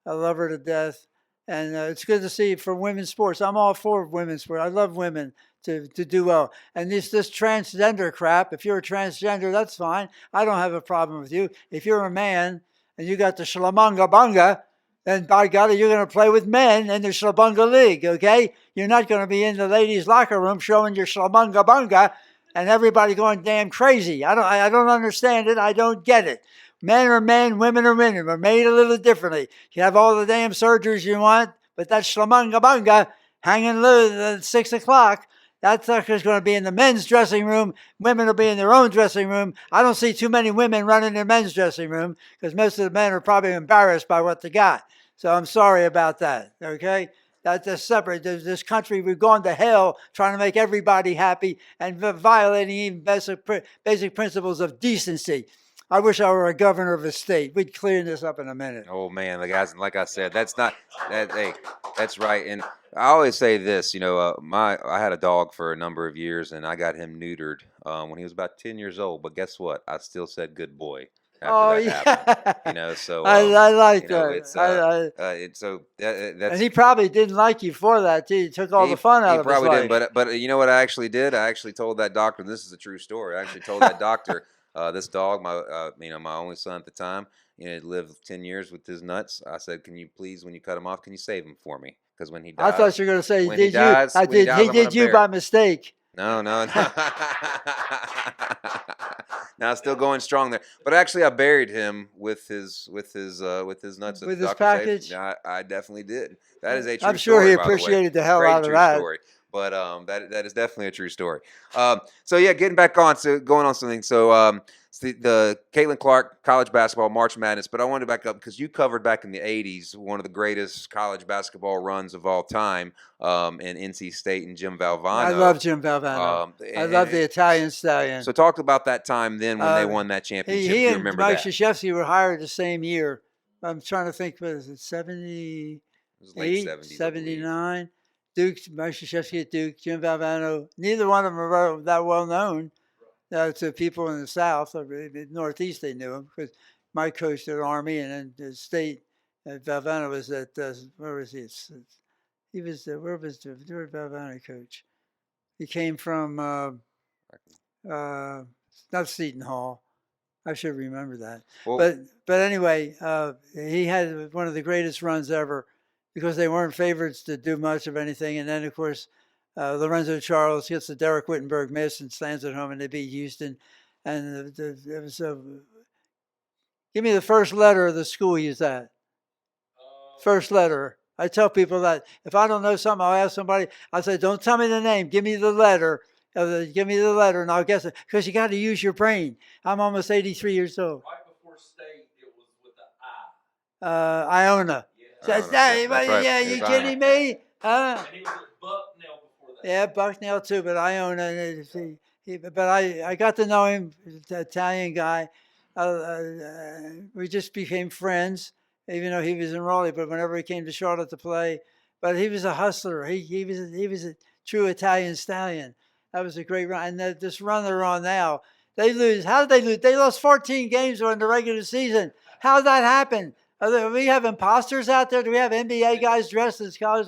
I love her to death. And it's good to see for women's sports. I'm all for women's sport. I love women to do well. And this transgender crap, if you're a transgender, that's fine. I don't have a problem with you. If you're a man and you got the Shalamunga Bunga, then by golly, you're going to play with men in the Shalabunga League, okay? You're not going to be in the ladies' locker room showing your Shalamunga Bunga and everybody going damn crazy. I don't understand it. I don't get it. Men are men, women are women. We're made a little differently. You have all the damn surgeries you want, but that Shalamunga Bunga hanging loose at 6 o'clock, that sucker's going to be in the men's dressing room. Women will be in their own dressing room. I don't see too many women running their men's dressing room because most of the men are probably embarrassed by what they got. So I'm sorry about that, okay? That's a separate. This country, we've gone to hell trying to make everybody happy and violating even basic principles of decency. I wish I were a governor of a state. We'd clear this up in a minute. Oh man, the guys, like I said, that's not that. Hey, that's right. And I always say this. I had a dog for a number of years, and I got him neutered when he was about 10 years old. But guess what? I still said good boy. after Oh that happened. You yeah, know, so I like you know, that. it's I it's so and that's he probably didn't like you for that too. He took all the fun he out of his probably didn't, life. but you know what I actually did? I actually told that doctor. This is a true story. I actually told that doctor, this dog, my my only son at the time, had lived 10 years with his nuts. I said, can you please, when you cut him off, can you save him for me? Because I thought you were going to say, "Did you?" I when he did. dies, He I'm gonna did you bury. by mistake. No, no, no. Now still going strong there. But actually, I buried him with his nuts that the With his doctor saved. package. I definitely did. That is a I'm true sure he story, by the way. appreciated the hell Great out of true that. story. But that is definitely a true story. So yeah, getting back on, so going on something. So it's the Caitlin Clark college basketball March Madness. But I wanted to back up because you covered back in the '80s one of the greatest college basketball runs of all time, in NC State and Jim I Valvano. love Jim Valvano. I love the And Italian stallion. so talk about that time then when they Uh, won that he championship, if he you and remember Mike that. Krzyzewski were hired the same year. I'm trying to think. Was it It was late 78, '70s, I believe. 79? Duke, Mike Krzyzewski at Duke, Jim Valvano. Neither one of them were that well known to people in the South. Or the Northeast, they knew him because Mike coached at Army, and then the State. Valvano was at where was he? He was where did Valvano coach? He came from uh, not Seton Hall. I should remember that. Well, But anyway, he had one of the greatest runs ever because they weren't favorites to do much of anything. And then of course, Lorenzo Charles gets the Derek Whittenburg miss and stands at home, and they beat Houston. And it was give me the first letter of the school he's at. First letter. I tell people that if I don't know something, I'll ask somebody. I say, don't tell me the name. Give me the letter. Give me the letter, and I'll guess it. Because you got to use your brain. I'm almost 83 years old. Right before state, it was with the Iona. Yeah. That's Yep, that's right. yeah, It you was Iona. kidding me? Huh? And he was at Bucknell before that. Yeah, Bucknell too, but Iona. But I got to know him, the Italian guy. We just became friends, even though he was in Raleigh. But whenever he came to Charlotte to play, but he was a hustler. He was a true Italian stallion. That was a great run. And this run they're on now, they lose. How did they lose? They lost 14 games during the regular season. How did that happen? Do we have imposters out there? Do we have NBA guys dressed as college?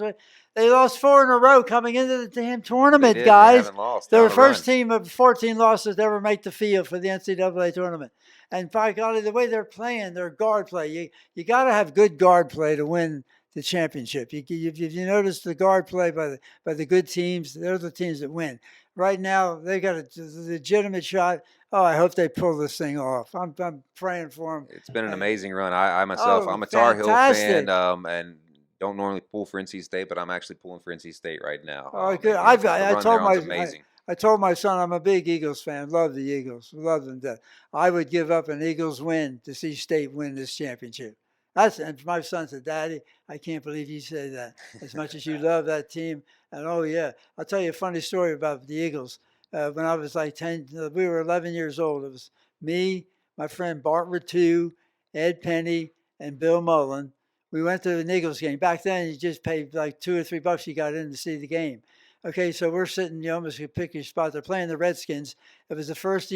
They lost 4 in a row coming into the damn tournament, They guys. haven't lost. They're They're the on a first team of 14 losses to ever make the field for the NCAA tournament. And by golly, the way they're playing, their guard play, you got to have good guard play to win the championship. If you notice the guard play by the good teams, they're the teams that win. Right now, they got a legitimate shot. Oh, I hope they pull this thing off. I'm praying for them. It's been an amazing run. I myself, I'm a Tar Heel fantastic. fan, and don't normally pull for NC State, but I'm actually pulling for NC State right now. Oh, good. The I run told they're on my is amazing. I told my son I'm a big Eagles fan. Love the Eagles. Love them to death. I would give up an Eagles win to see State win this championship. And my son said, "Daddy, I can't believe you say that. As much as you love that team." And oh yeah, I'll tell you a funny story about the Eagles. When I was like 10, we were 11 years old. It was me, my friend Bart Ratu, Ed Penny, and Bill Mullen. We went to an Eagles game. Back then, you just paid like $2 or $3. You got in to see the game. Okay, so we're sitting, you almost could pick your spot. They're playing the Redskins. It was the first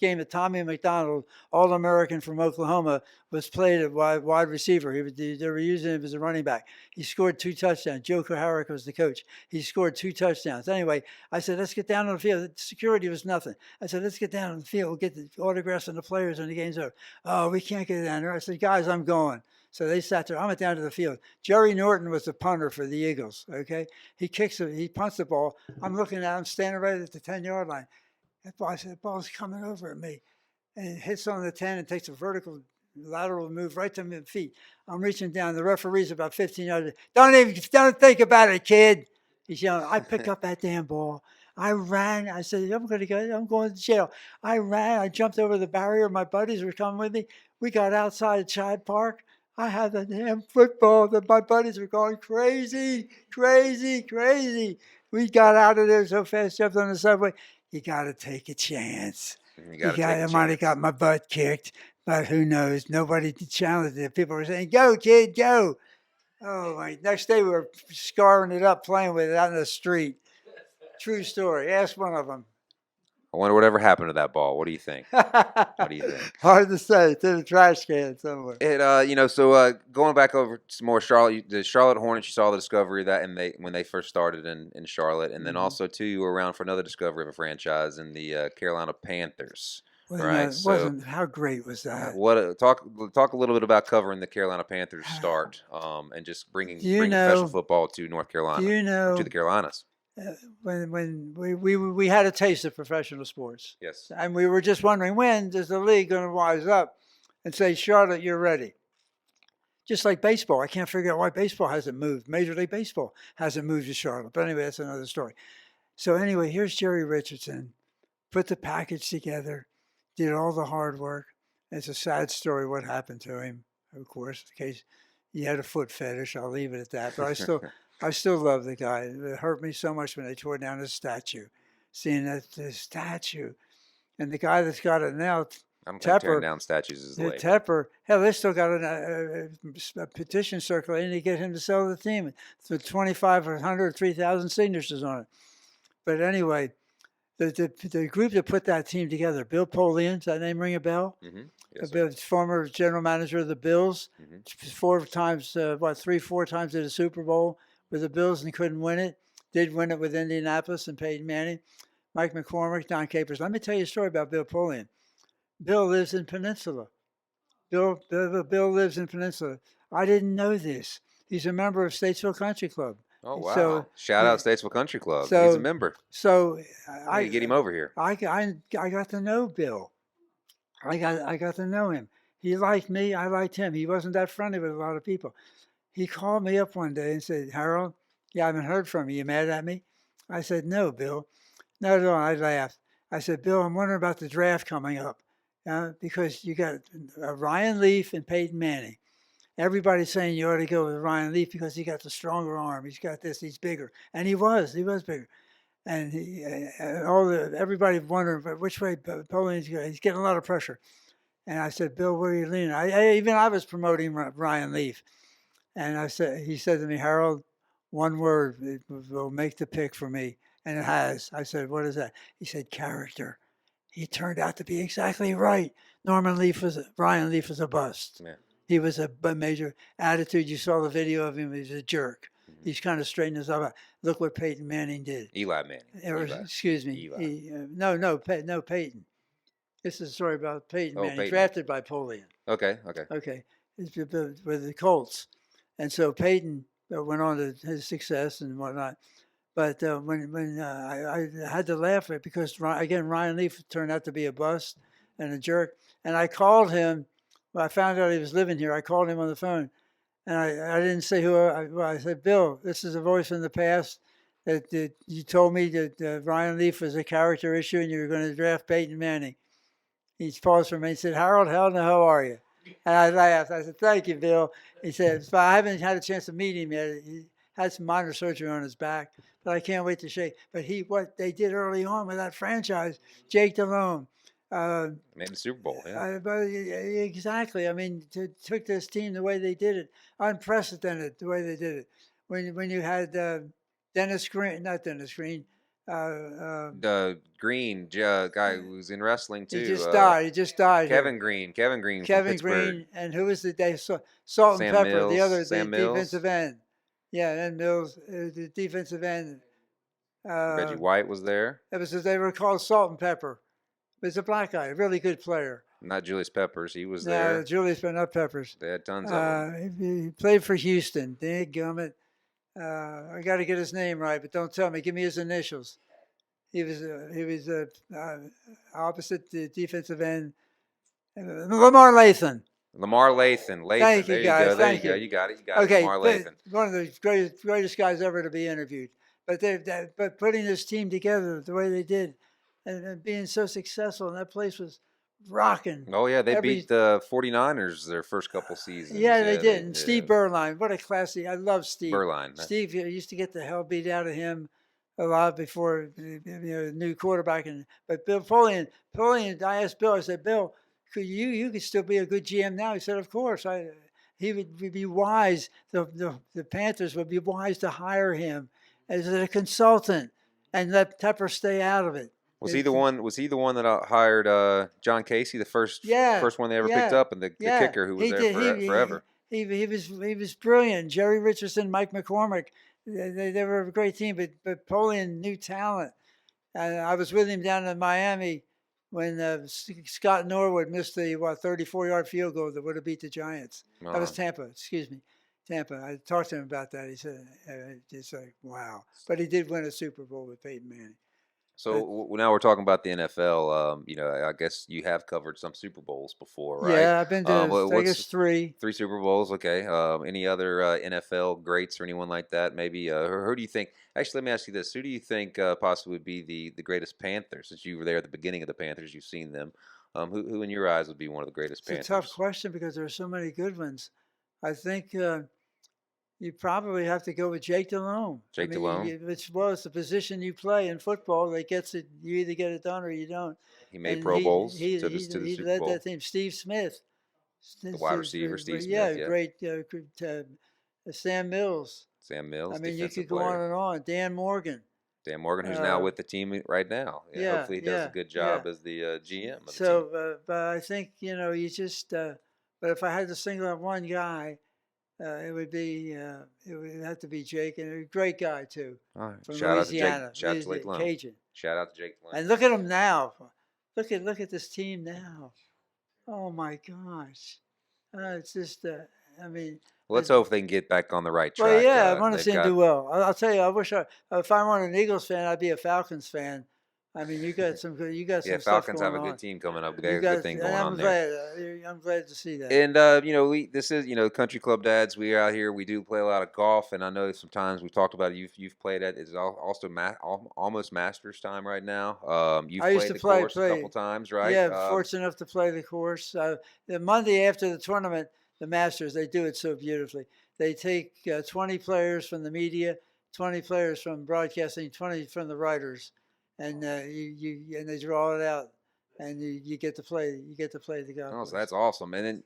game that Tommy McDonald, All-American from Oklahoma, was played at wide receiver. They were using him as a running back. He scored 2 touchdowns. Joe Koharic was the coach. He scored 2 touchdowns. Anyway, I said, let's get down on the field. Security was nothing. I said, let's get down on the field. We'll get the autographs on the players when the game's over. Oh, we can't get down there. I said, guys, I'm going. So they sat there. I went down to the field. Jerry Norton was the punter for the Eagles. Okay, he punts the ball. I'm looking at him standing right at the 10-yard line. I said, the ball's coming over at me, and it hits on the 10 and takes a vertical lateral move right to my feet. I'm reaching down. The referee's about 15 yards. Don't think about it, kid. He's yelling. I pick up that damn ball. I ran. I said, I'm going to jail. I ran. I jumped over the barrier. My buddies were coming with me. We got outside Chad Park. I had the damn football that my buddies were going crazy, crazy, crazy. We got out of there so fast, jumped on the subway. You got to take a chance. I might have got my butt kicked, but who knows? Nobody challenged it. People were saying, go, kid, go. Oh, my. Next day we were scarring it up, playing with it out in the street. True story. Ask one of them. I wonder whatever happened to that ball. What do you think? What do you think? Hard to say. It's in a trash can somewhere. It going back over some more Charlotte, the Charlotte Hornets. You saw the discovery of that, and when they first started in Charlotte, and then Mhm. also too you were around for another discovery of a franchise in the Carolina Panthers. Wasn't Right. that, So wasn't how great was that? talk a little bit about covering the Carolina Panthers start, and just bringing Do you professional know? football to North Do Carolina you or to know the Carolinas. when we had a taste of professional sports, Yes. and we were just wondering when is the league going to wise up and say, Charlotte, you're ready. Just like baseball, I can't figure out why baseball hasn't moved. Major League Baseball hasn't moved to Charlotte. But anyway, that's another story. So anyway, here's Jerry Richardson, put the package together, did all the hard work. It's a sad story what happened to him, of course. In case he had a foot fetish, I'll leave it at that. But I still love the guy. It hurt me so much when they tore down his statue, seeing that the statue, and the guy that's got it now, I don't think tearing Tepper, down statues is the way. Tepper, hell, they still got a petition circulating to get him to sell the team for 2,500, 3,000 signatures on it. But anyway, the group that put that team together, Bill Polian, does that name ring a bell? Mm-hmm. Yes, Former general manager of the Bills, mm-hmm. 4 times, 3-4 times did a Super Bowl with the Bills and couldn't win it. Did win it with Indianapolis and Peyton Manning, Mike McCormick, Don Capers. Let me tell you a story about Bill Polian. Bill lives in Peninsula. Bill lives in Peninsula. I didn't know this. He's a member of Statesville Country Club. Oh wow! So, Shout out Statesville Country Club. So, he's a member. So I need to get him over here. I got to know Bill. I got to know him. He liked me. I liked him. He wasn't that friendly with a lot of people. He called me up one day and said, Harold, I haven't heard from you. You mad at me? I said, no, Bill. No, I laughed. I said, Bill, I'm wondering about the draft coming up. Because you got Ryan Leaf and Peyton Manning. Everybody's saying you ought to go with Ryan Leaf because he got the stronger arm. He's got this. He's bigger, and he was bigger. And everybody wondering which way Polian's going. He's getting a lot of pressure. And I said, Bill, where are you leaning? I was promoting Ryan Leaf, and he said to me, Harold, one word will make the pick for me, and it has. I said, what is that? He said, character. He turned out to be exactly right. Ryan Leaf was a bust. Yeah. He was a major attitude. You saw the video of him. He's a jerk. Mm-hmm. He's kind of straightened us up. Look what Peyton Manning did. Eli Manning. Excuse me. Eli. No, Peyton. This is a story about Peyton Manning, Peyton. drafted by Polian. Okay. It's with the Colts. And so Peyton went on to his success and whatnot. But when I had to laugh at it because, again, Ryan Leaf turned out to be a bust and a jerk. And I called him. When I found out he was living here, I called him on the phone. And I didn't say who. I said, Bill, this is a voice from the past that you told me that Ryan Leaf was a character issue and you were going to draft Peyton Manning. He paused for a minute. He said, Harold, how are you? And I laughed. I said, thank you, Bill. He said, but I haven't had a chance to meet him yet. He had some minor surgery on his back, but I can't wait to shake. But what they did early on with that franchise, Jake Delhomme. Made the Super Bowl, yeah. Exactly. I mean, took this team the way they did it, unprecedented the way they did it. When you had not Dennis Green. The Green guy who was in wrestling too. He just died. Kevin Green from Pittsburgh. And who was Salt and Pepper, Mills, the other Mills. defensive end. Yeah, and Mills, the defensive end. Reggie White was there. They were called Salt and Pepper. He's a black guy, a really good player. Not Julius Peppers. He was there. Julius, but not Peppers. They had tons of them. He played for Houston. Dadgummit. I got to get his name right, but don't tell me. Give me his initials. He was opposite the defensive end. Lamar Lathan. Lamar Lathan. Thank you, guys. There you go. You got it. Okay, Lamar Lathan. One of the greatest guys ever to be interviewed. But putting this team together the way they did, and being so successful, and that place was rocking. Oh, yeah, they beat the 49ers their first couple seasons. Yeah, they did. And Steve Berline, what a classy. I love Steve. Berline. Steve used to get the hell beat out of him a lot before new quarterback. But Bill Polian, I asked Bill, I said, Bill, you could still be a good GM now? He said, of course. He would be wise. The Panthers would be wise to hire him as a consultant and let Tepper stay out of it. Was he the one? Was he the one that hired John Casey, the first Yeah, first one they ever picked yeah, up, and the yeah. kicker who was He there did. forever? He was brilliant. Jerry Richardson, Mike McCormick, they were a great team. But Polian knew talent. And I was with him down in Miami when Scott Norwood missed the 34-yard field goal that would have beat the Giants. That was Tampa. Excuse me, Tampa. I talked to him about that. He said, "It's like wow." But he did win a Super Bowl with Peyton Manning. So now we're talking about the NFL. I guess you have covered some Super Bowls before, right? Yeah, I've been to I What's guess three. three Super Bowls? Okay. Any other NFL greats or anyone like that? Maybe. Who do you think? Actually, let me ask you this: who do you think possibly would be the greatest Panther? Since you were there at the beginning of the Panthers, you've seen them. Who in your eyes would be one of the greatest It's a tough Panthers? question because there are so many good ones. I think you probably have to go with Jake Delhomme. Jake Delhomme. It's the position you play in football that gets it. You either get it done or you don't. He made And Pro Bowls to the he Super led Bowl. that team. Steve Smith, The wide receiver, Steve yeah, Smith. Yeah. great. Sam Mills. Sam I Mills, mean, you defensive could go on player. and on. Dan Morgan. Dan Morgan, who's now with the team right now. Yeah, Yeah, hopefully he does a good job yeah. as the GM of the team. So, but I think you just. But if I had to single out one guy, it would have to be Jake, and a great guy too, All right. from Shout out to Jake. Louisiana. Shout out to Jake Delhomme. Cajun. Shout out to Jake Delhomme. And look at him now. Look at this team now. Oh my gosh. It's just. I mean. Well, let's hope they can get back on the right track. Well, yeah, I want to they've see him got- do well. I'll tell you, if I weren't an Eagles fan, I'd be a Falcons fan. I mean, you got some good. You got some Yeah, stuff Falcons going have a on. good team coming up. They You got a got, good thing and going on there. I'm glad to see that. And this is Country Club Dads. We are out here. We do play a lot of golf, and I know sometimes we've talked about it. You've played at. It's also almost Masters time right now. You've I used played to the course a couple times, right? Yeah, fortunate enough to play the course. The Monday after the tournament, the Masters, they do it so beautifully. They take 20 players from the media, 20 players from broadcasting, 20 from the writers, and and they draw it out, and you get to play. You get to play the golf. Oh, course. so that's awesome. And then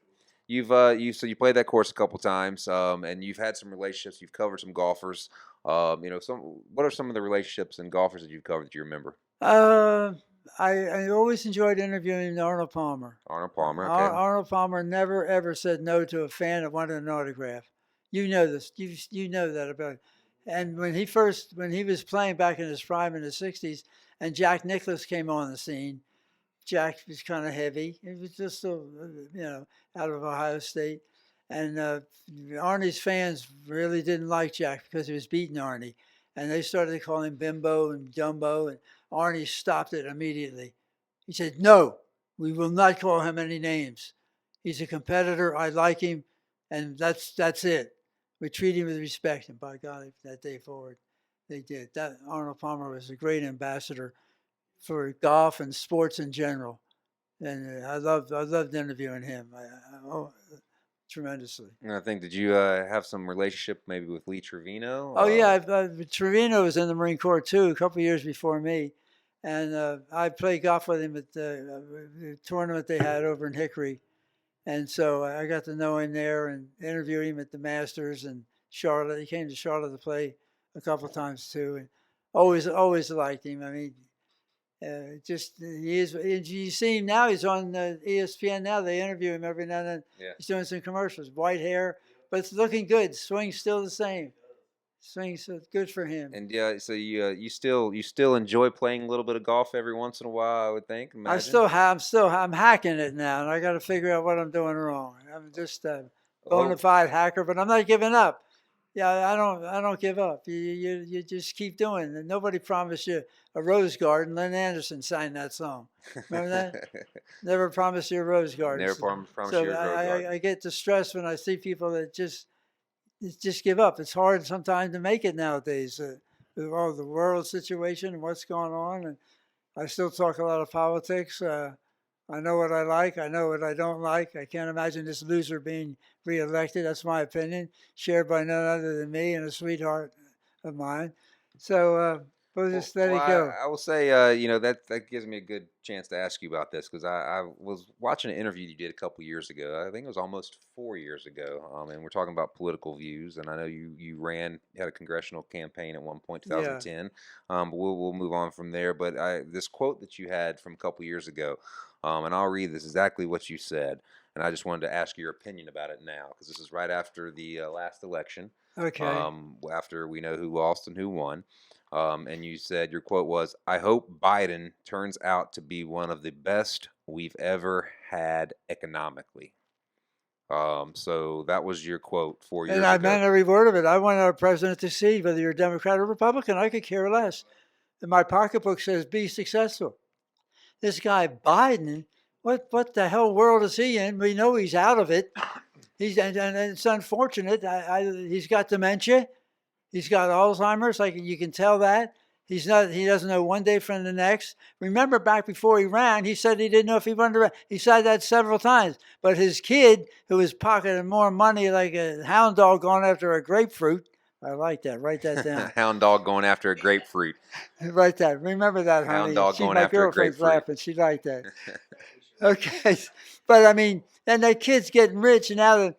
you played that course a couple times, and you've had some relationships. You've covered some golfers. What are some of the relationships and golfers that you've covered that you remember? I always enjoyed interviewing Arnold Palmer. Arnold Palmer. Okay. Arnold Palmer never ever said no to a fan that wanted an autograph. You know this. You know that about. And when he was playing back in his prime in the '60s, and Jack Nicklaus came on the scene, Jack was kind of heavy. He was just still, out of Ohio State, and Arnie's fans really didn't like Jack because he was beating Arnie, and they started to call him Bimbo and Dumbo, and Arnie stopped it immediately. He said, "No, we will not call him any names. He's a competitor. I like him, and that's it. We treat him with respect." And by God, that day forward, they did. That Arnold Palmer was a great ambassador for golf and sports in general, and I loved interviewing him. Tremendously. And I think, did you have some relationship maybe with Lee Trevino? Oh yeah, Trevino was in the Marine Corps too, a couple of years before me, and I played golf with him at the tournament they had over in Hickory, and so I got to know him there and interview him at the Masters and Charlotte. He came to Charlotte to play a couple of times too, and always liked him. I mean, he is. You see him now. He's on ESPN now. They interview him every now and then. Yeah. He's doing some commercials. White hair, but it's looking good. Swing's still the same. Swing's good for him. And yeah, so you still enjoy playing a little bit of golf every once in a while, I would think. Imagine. I'm hacking it now, and I got to figure out what I'm doing wrong. I'm just a bona fide hacker, but I'm not giving up. Yeah, I don't give up. You just keep doing it. Nobody promised you a rose garden. Lynn Anderson signed that song. Remember that? Never promised you a rose garden. Never promised you a So rose garden. I get distressed when I see people that just give up. It's hard sometimes to make it nowadays. With all the world situation and what's going on, and I still talk a lot of politics. I know what I like. I know what I don't like. I can't imagine this loser being reelected. That's my opinion, shared by none other than me and a sweetheart of mine. So We'll Well, just let well, it go. I will say, that gives me a good chance to ask you about this because I was watching an interview you did a couple years ago. I think it was almost 4 years ago, and we're talking about political views. And I know you had a congressional campaign at one point, Yeah. 2010. But we'll move on from there. But this quote that you had from a couple years ago, and I'll read this exactly what you said. And I just wanted to ask your opinion about it now because this is right after the last election, Okay. after we know who lost and who won. And you said your quote was, "I hope Biden turns out to be one of the best we've ever had economically." So that was your quote four And years I ago. meant every word of it. I want our president to succeed, whether you're a Democrat or Republican. I could care less. And my pocketbook says be successful. This guy Biden, what the hell world is he in? We know he's out of it. And it's unfortunate. He's got dementia. He's got Alzheimer's. Like you can tell that. He's not. He doesn't know one day from the next. Remember, back before he ran, he said he didn't know if he won. He said that several times. But his kid, who was pocketing more money like a hound dog going after a grapefruit, I like that. Write that down. Hound dog going after a grapefruit. Write that. Remember that, Hound honey. dog She, going my after a girlfriend's grapefruit. laughing. She liked that. Okay, but I mean, and that kid's getting rich, and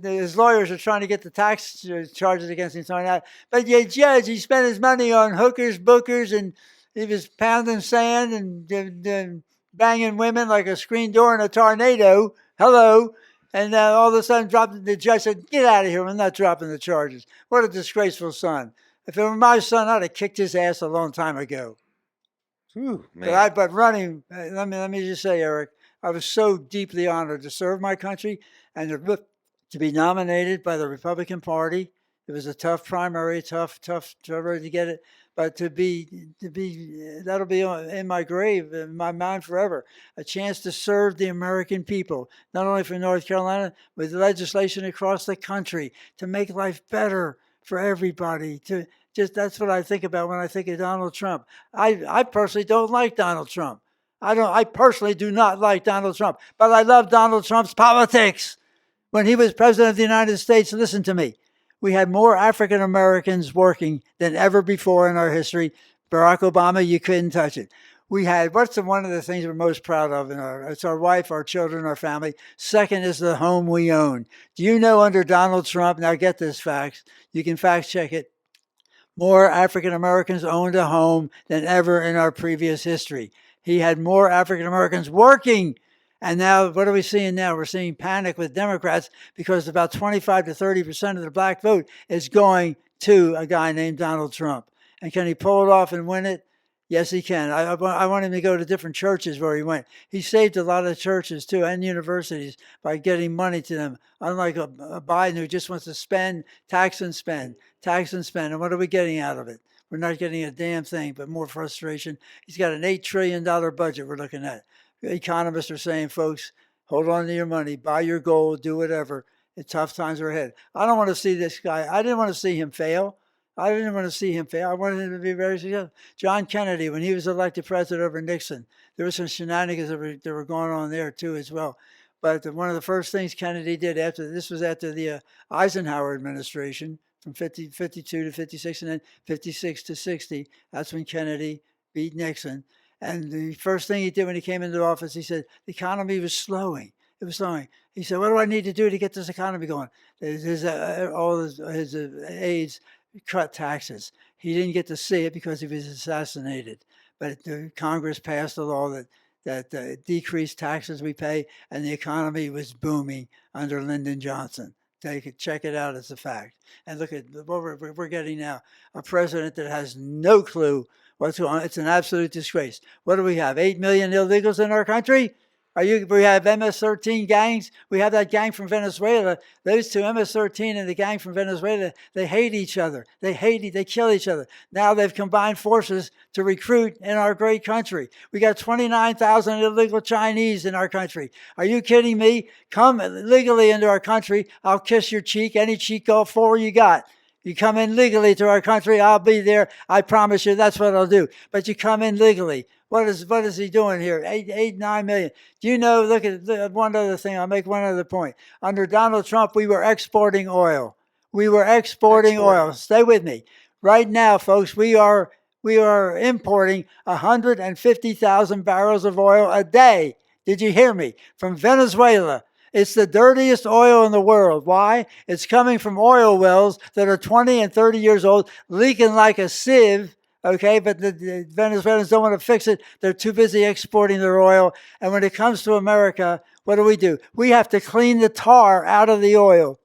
his lawyers are trying to get the tax charges against him thrown out. But yeah, judge, he spent his money on hookers, bookers, and he was pounding sand and banging women like a screen door in a tornado. Hello. And all of a sudden, the judge said, "Get out of here! I'm not dropping the charges." What a disgraceful son! If it were my son, I'd have kicked his ass a long time ago. Whew, man. But running, let me just say, Eric, I was so deeply honored to serve my country and to be nominated by the Republican Party. It was a tough primary, tough road to get it, but that'll be in my grave, in my mind forever. A chance to serve the American people, not only for North Carolina, but legislation across the country to make life better for everybody. That's what I think about when I think of Donald Trump. I personally don't like Donald Trump. I personally do not like Donald Trump, but I love Donald Trump's politics. When he was president of the United States, listen to me. We had more African Americans working than ever before in our history. Barack Obama, you couldn't touch it. We had, one of the things we're most proud of it's our wife, our children, our family. Second is the home we own. Do you know under Donald Trump, now get this fact, you can fact check it, more African Americans owned a home than ever in our previous history. He had more African Americans working. And now, what are we seeing now? We're seeing panic with Democrats because about 25 to 30% of the black vote is going to a guy named Donald Trump. And can he pull it off and win it? Yes, he can. I want him to go to different churches where he went. He saved a lot of churches, too, and universities by getting money to them, unlike a Biden who just wants to spend, tax and spend, tax and spend. And what are we getting out of it? We're not getting a damn thing, but more frustration. He's got an $8 trillion budget we're looking at. Economists are saying, folks, hold on to your money, buy your gold, do whatever. Tough times are ahead. I don't want to see this guy. I didn't want to see him fail. I didn't want to see him fail. I wanted him to be very successful. John Kennedy, when he was elected president over Nixon, there were some shenanigans that were going on there too as well. But one of the first things Kennedy did after the Eisenhower administration from 52 to 56 and then 56 to 60, that's when Kennedy beat Nixon. And the first thing he did when he came into office, he said the economy was slowing. It was slowing. He said, "What do I need to do to get this economy going?" All his aides cut taxes. He didn't get to see it because he was assassinated. But Congress passed a law that decreased taxes we pay, and the economy was booming under Lyndon Johnson. Check it out as a fact. And look at what we're getting now. A president that has no clue what's going on. It's an absolute disgrace. What do we have? 8 million illegals in our country? We have MS-13 gangs. We have that gang from Venezuela. Those two, MS-13 and the gang from Venezuela, they hate each other. They kill each other. Now they've combined forces to recruit in our great country. We got 29,000 illegal Chinese in our country. Are you kidding me? Come legally into our country. I'll kiss your cheek, any cheek all four you got. You come in legally to our country, I'll be there. I promise you that's what I'll do. But you come in legally. What is he doing here? 9 million. Do you know, look at one other thing. I'll make one other point. Under Donald Trump, we were exporting oil. We were exporting oil. Stay with me. Right now, folks, we are importing 150,000 barrels of oil a day. Did you hear me? From Venezuela. It's the dirtiest oil in the world. Why? It's coming from oil wells that are 20 and 30 years old, leaking like a sieve. Okay, but the Venezuelans don't want to fix it. They're too busy exporting their oil. And when it comes to America, what do? We have to clean the tar out of the oil.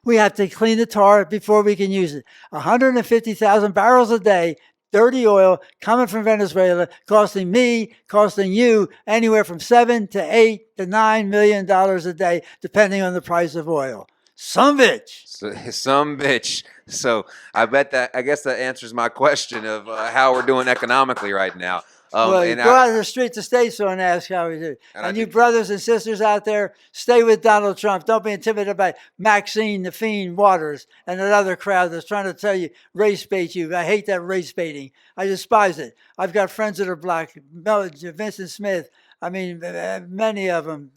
We have to clean the tar before we can use it. 150,000 barrels a day, dirty oil coming from Venezuela, costing me, costing you anywhere from $7 to $8 to $9 million a day, depending on the price of oil. Some bitch. So, some bitch. So I guess that answers my question of how we're doing economically right now. Well, you And go out in the streets of Statesville and ask how we do. And I And you do- brothers and sisters out there, stay with Donald Trump. Don't be intimidated by Maxine the Fiend Waters and another crowd that's trying to tell you, race bait you. I hate that race baiting. I despise it. I've got friends that are black. Vincent Smith. I mean, many of them.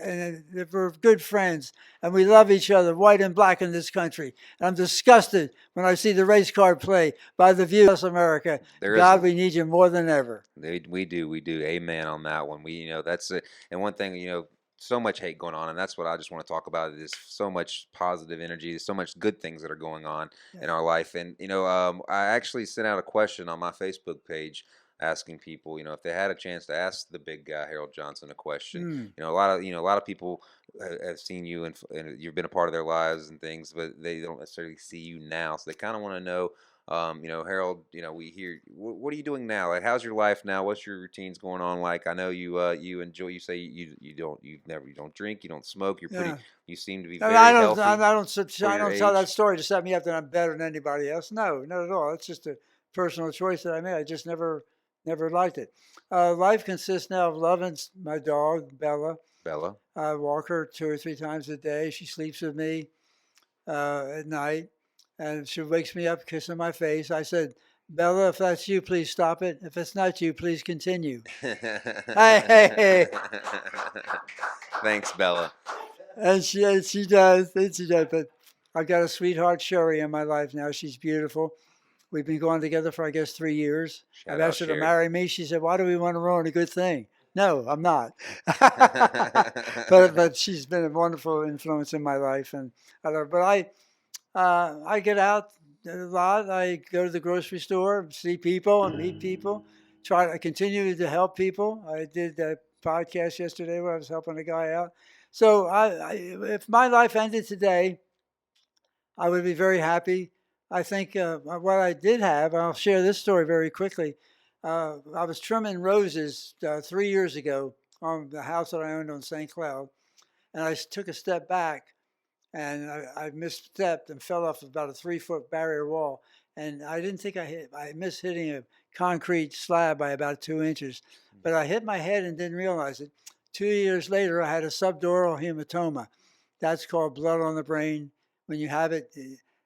And we're good friends. And we love each other, white and black in this country. And I'm disgusted when I see the race card play by the View of America. God, we need you more than ever. We do. Amen on that one. That's it. And one thing, so much hate going on, and that's what I just want to talk about. Is so much positive energy, so much good things that are going on in our life. And I actually sent out a question on my Facebook page asking people, if they had a chance to ask the big guy Harold Johnson a question. A lot of people have seen you and you've been a part of their lives and things, but they don't necessarily see you now, so they kind of want to know. Harold, we hear, what are you doing now? Like, how's your life now? What's your routines going on? Like, I know you enjoy, you say you don't drink, you don't smoke. You seem to be very healthy. I don't tell that age. story to set me up that I'm better than anybody else. No, not at all. It's just a personal choice that I made. I just never liked it. Life consists now of loving my dog, Bella. Bella. I walk her 2 or 3 times a day. She sleeps with me at night. And she wakes me up, kissing my face. I said, Bella, if that's you, please stop it. If it's not you, please continue. Hey. Thanks, Bella. And she does. But I've got a sweetheart, Sherry, in my life now. She's beautiful. We've been going together for, I guess, 3 years. I've asked her to marry me. She said, why do we want to ruin a good thing? No, I'm not. but she's been a wonderful influence in my life. I get out a lot. I go to the grocery store, see people and meet people. Try to continue to help people. I did a podcast yesterday where I was helping a guy out. So if my life ended today, I would be very happy. I think what I did have, I'll share this story very quickly. I was trimming roses 3 years ago on the house that I owned on St. Cloud, and I took a step back, and I misstepped and fell off about a 3-foot barrier wall. And I didn't think I missed hitting a concrete slab by about 2 inches. But I hit my head and didn't realize it. 2 years later, I had a subdural hematoma. That's called blood on the brain. When you have it,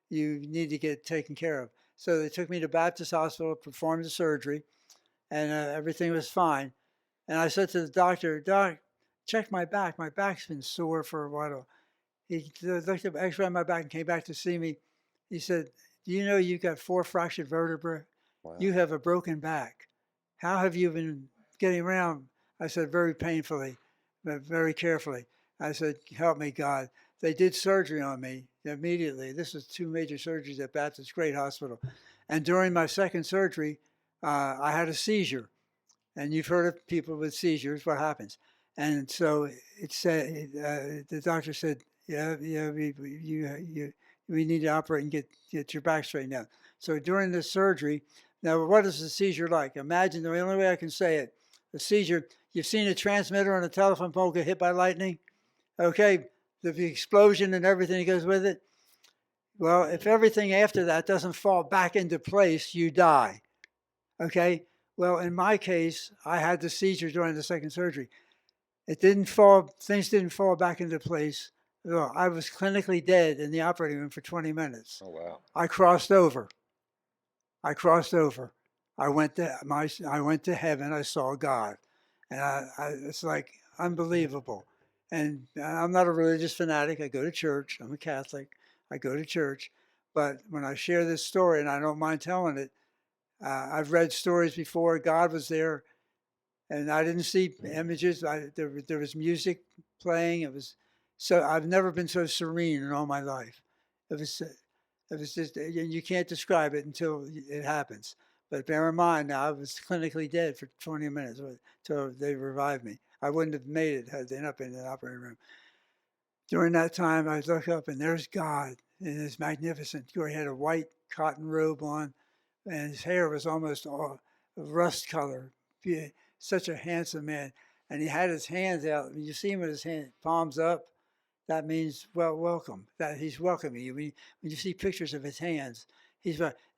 you need to get taken care of. So they took me to Baptist Hospital, performed the surgery, and everything was fine. And I said to the doctor, Doc, check my back. My back's been sore for a while. He looked at X-ray on my back and came back to see me. He said, do you know you've got 4 fractured vertebrae? Wow. You have a broken back. How have you been getting around? I said, very painfully, but very carefully. I said, help me, God. They did surgery on me immediately. This was 2 major surgeries at Baptist, great hospital. And during my second surgery, I had a seizure. And you've heard of people with seizures, what happens? And so it said, the doctor said, yeah, we need to operate and get your back straightened out. So during this surgery, now what is a seizure like? Imagine, the only way I can say it, a seizure, you've seen a transmitter on a telephone pole get hit by lightning? Okay, the explosion and everything that goes with it. Well, if everything after that doesn't fall back into place, you die. Okay? Well, in my case, I had the seizure during the second surgery. Things didn't fall back into place. Well, I was clinically dead in the operating room for 20 minutes. Oh, wow. I crossed over. I went to heaven. I saw God. And it's like unbelievable. And I'm not a religious fanatic. I go to church. I'm a Catholic. I go to church. But when I share this story, and I don't mind telling it, I've read stories before. God was there, and I didn't see images. There was music playing. It was so I've never been so serene in all my life. It was just you can't describe it until it happens. But bear in mind, now I was clinically dead for 20 minutes until they revived me. I wouldn't have made it had they not been in the operating room. During that time, I look up and there's God in his magnificent. He had a white cotton robe on, and his hair was almost all rust color. Such a handsome man, and he had his hands out. When you see him with his hand palms up, that means welcome. That he's welcoming you. When you see pictures of his hands,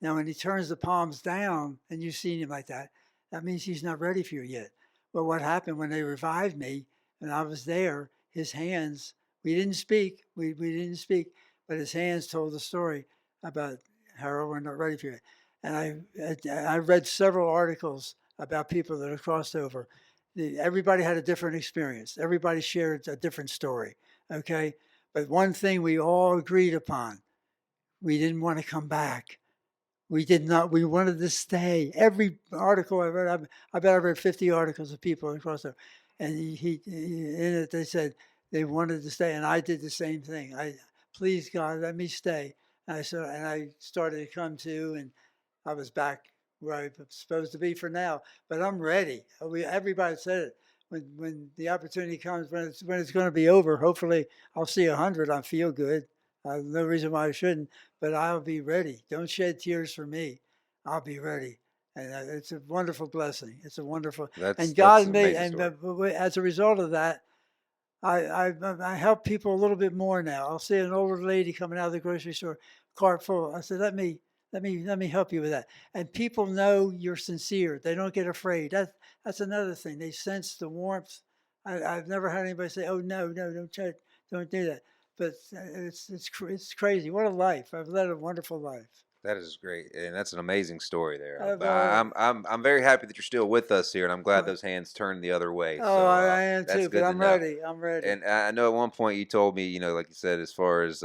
now when he turns the palms down and you've seen him like that, that means he's not ready for you yet. But what happened when they revived me and I was there? His hands. We didn't speak. We didn't speak, but his hands told the story about Harold. We're not ready for you. And I read several articles about people that have crossed over. Everybody had a different experience. Everybody shared a different story. Okay, but one thing we all agreed upon: we didn't want to come back. We did not. We wanted to stay. Every article I read, I bet I read 50 articles of people across there, and in it they said they wanted to stay, and I did the same thing. Please God, let me stay. And I started to come to, and I was back where I'm supposed to be for now. But I'm ready. Everybody said it. When the opportunity comes, when it's going to be over, hopefully I'll see 100. I feel good. No reason why I shouldn't, but I'll be ready. Don't shed tears for me. I'll be ready. And it's a wonderful blessing. It's a wonderful, and That's God an made, amazing and story. as a result of that, I help people a little bit more now. I'll see an older lady coming out of the grocery store, cart full. I said, let me help you with that. And people know you're sincere. They don't get afraid. That's another thing. They sense the warmth. I've never had anybody say, "Oh no, don't do that." But it's crazy. What a life! I've led a wonderful life. That is great, and that's an amazing story there. I've, I'm very happy that you're still with us here, and I'm glad uh, those hands turned the other way. oh, So I am that's too. But good to I'm know. ready. I'm ready. And I know at one point you told me, like you said, as far as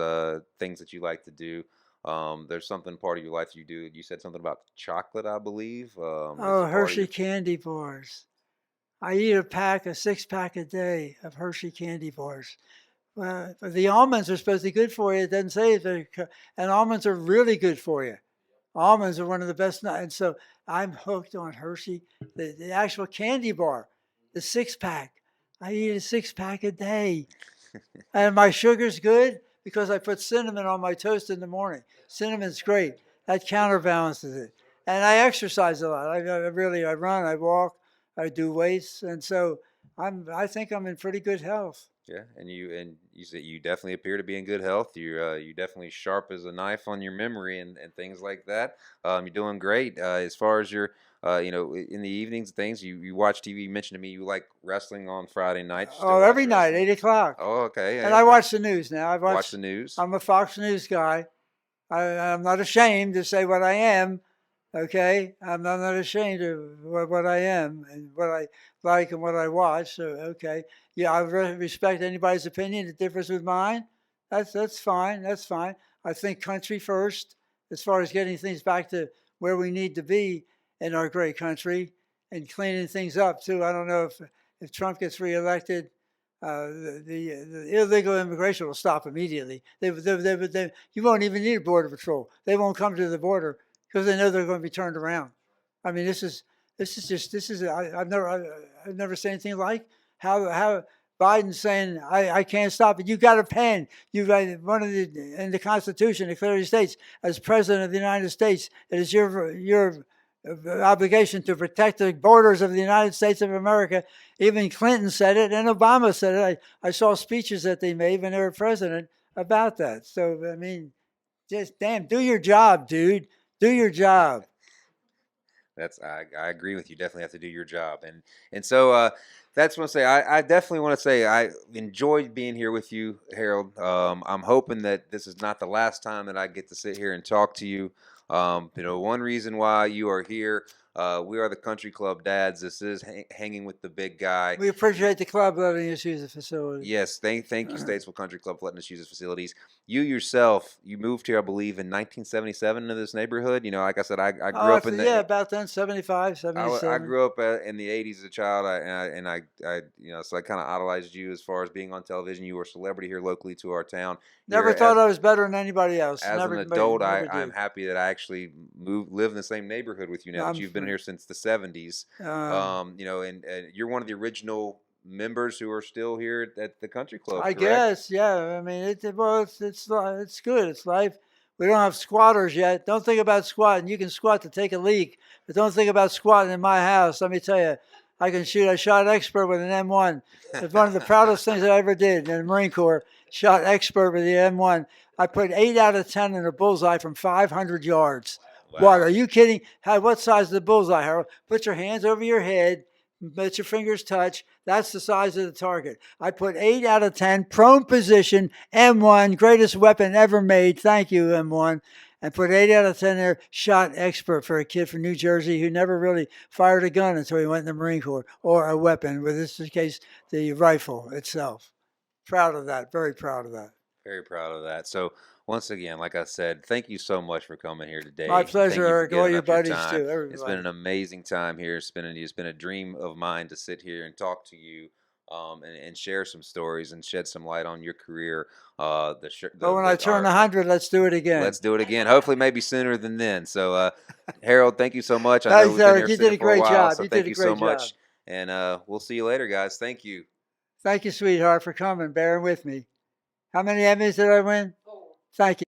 things that you like to do, there's something part of your life you do. You said something about chocolate, I believe. Is Oh, a part of Hershey your candy bars. I eat a 6 pack a day of Hershey candy bars. The almonds are supposed to be good for you. It doesn't say it, and almonds are really good for you. Almonds are one of the best nuts, and so I'm hooked on Hershey, the actual candy bar, the 6 pack. I eat a 6 pack a day, and my sugar's good because I put cinnamon on my toast in the morning. Cinnamon's great. That counterbalances it. And I exercise a lot. I run, I walk, I do weights, and so I think I'm in pretty good health. Yeah, and you said you definitely appear to be in good health. You definitely sharp as a knife on your memory and things like that. You're doing great. As far as your in the evenings and things, you watch TV. You mentioned to me you like wrestling on Friday nights. You still Oh, watch every night, wrestling? 8 o'clock. Oh, okay. And Yeah, I yeah. watch the news now. Watch the news. I'm a Fox News guy. I'm not ashamed to say what I am. Okay, I'm not ashamed of what I am and what I like and what I watch. So okay, yeah, I respect anybody's opinion that differs with mine. That's fine. That's fine. I think country first, as far as getting things back to where we need to be in our great country and cleaning things up too. I don't know if Trump gets reelected, the illegal immigration will stop immediately. You won't even need a border patrol. They won't come to the border because they know they're going to be turned around. I mean, I've never seen anything like how Biden's saying I can't stop it. You got a pen. You got one of the in the Constitution. It clearly states as president of the United States, it is your obligation to protect the borders of the United States of America. Even Clinton said it, and Obama said it. I saw speeches that they made when they were president about that. So I mean, just damn, do your job, dude. Do your job. I agree with you. Definitely have to do your job, and so that's what I say. I definitely want to say I enjoyed being here with you, Harold. I'm hoping that this is not the last time that I get to sit here and talk to you. One reason why you are here. We are the Country Club Dads. This is Hanging with the Big Guy. We appreciate the club letting us use the facility. Yes, thank you, Statesville Country Club, for letting us use its facilities. You yourself, you moved here, I believe, in 1977 into this neighborhood. You know, like I said, I grew up in the yeah, about then, 75, I 77. grew up in the '80s as a child, you know, so I kind of idolized you as far as being on television. You were a celebrity here locally to our town. Never Here thought I was better than anybody else. as Never, an adult, never I'm did. happy that I actually live in the same neighborhood with you now that you've been here since the '70s. You know, and you're one of the original members who are still here at the Country Club. I Correct? guess, yeah. I mean, it's good. It's life. We don't have squatters yet. Don't think about squatting. You can squat to take a leak, but don't think about squatting in my house. Let me tell you, I can shoot. I shot expert with an M1. It's one of the proudest things I ever did in the Marine Corps. Shot expert with the M1. I put 8 out of 10 in a bullseye from 500 yards. Wow. What? Are you kidding? What size is the bullseye, Harold? Put your hands over your head. Let your fingers touch. That's the size of the target. I put 8 out of 10, prone position, M1, greatest weapon ever made. Thank you, M1. And put 8 out of 10 there, shot expert for a kid from New Jersey who never really fired a gun until he went in the Marine Corps, or a weapon, with this case, the rifle itself. Proud of that. Very proud of that. Very proud of that. So once again, like I said, thank you so much for coming here today. My Thank pleasure, you for Eric. All giving your up your buddies time. too. Everybody. It's been an amazing time here. It's been a dream of mine to sit here and talk to you, and share some stories and shed some light on your career. But when I turn 100, let's do it again. Let's do it again. Hopefully, maybe sooner than then. So, Harold, thank you so much. I know Thanks, we've been Eric. here You sitting did a for a great while, job. so You thank did a you so great much. job. And we'll see you later, guys. Thank you. Thank you, sweetheart, for coming, bearing with me. How many Emmys did I win? 4. Thank you.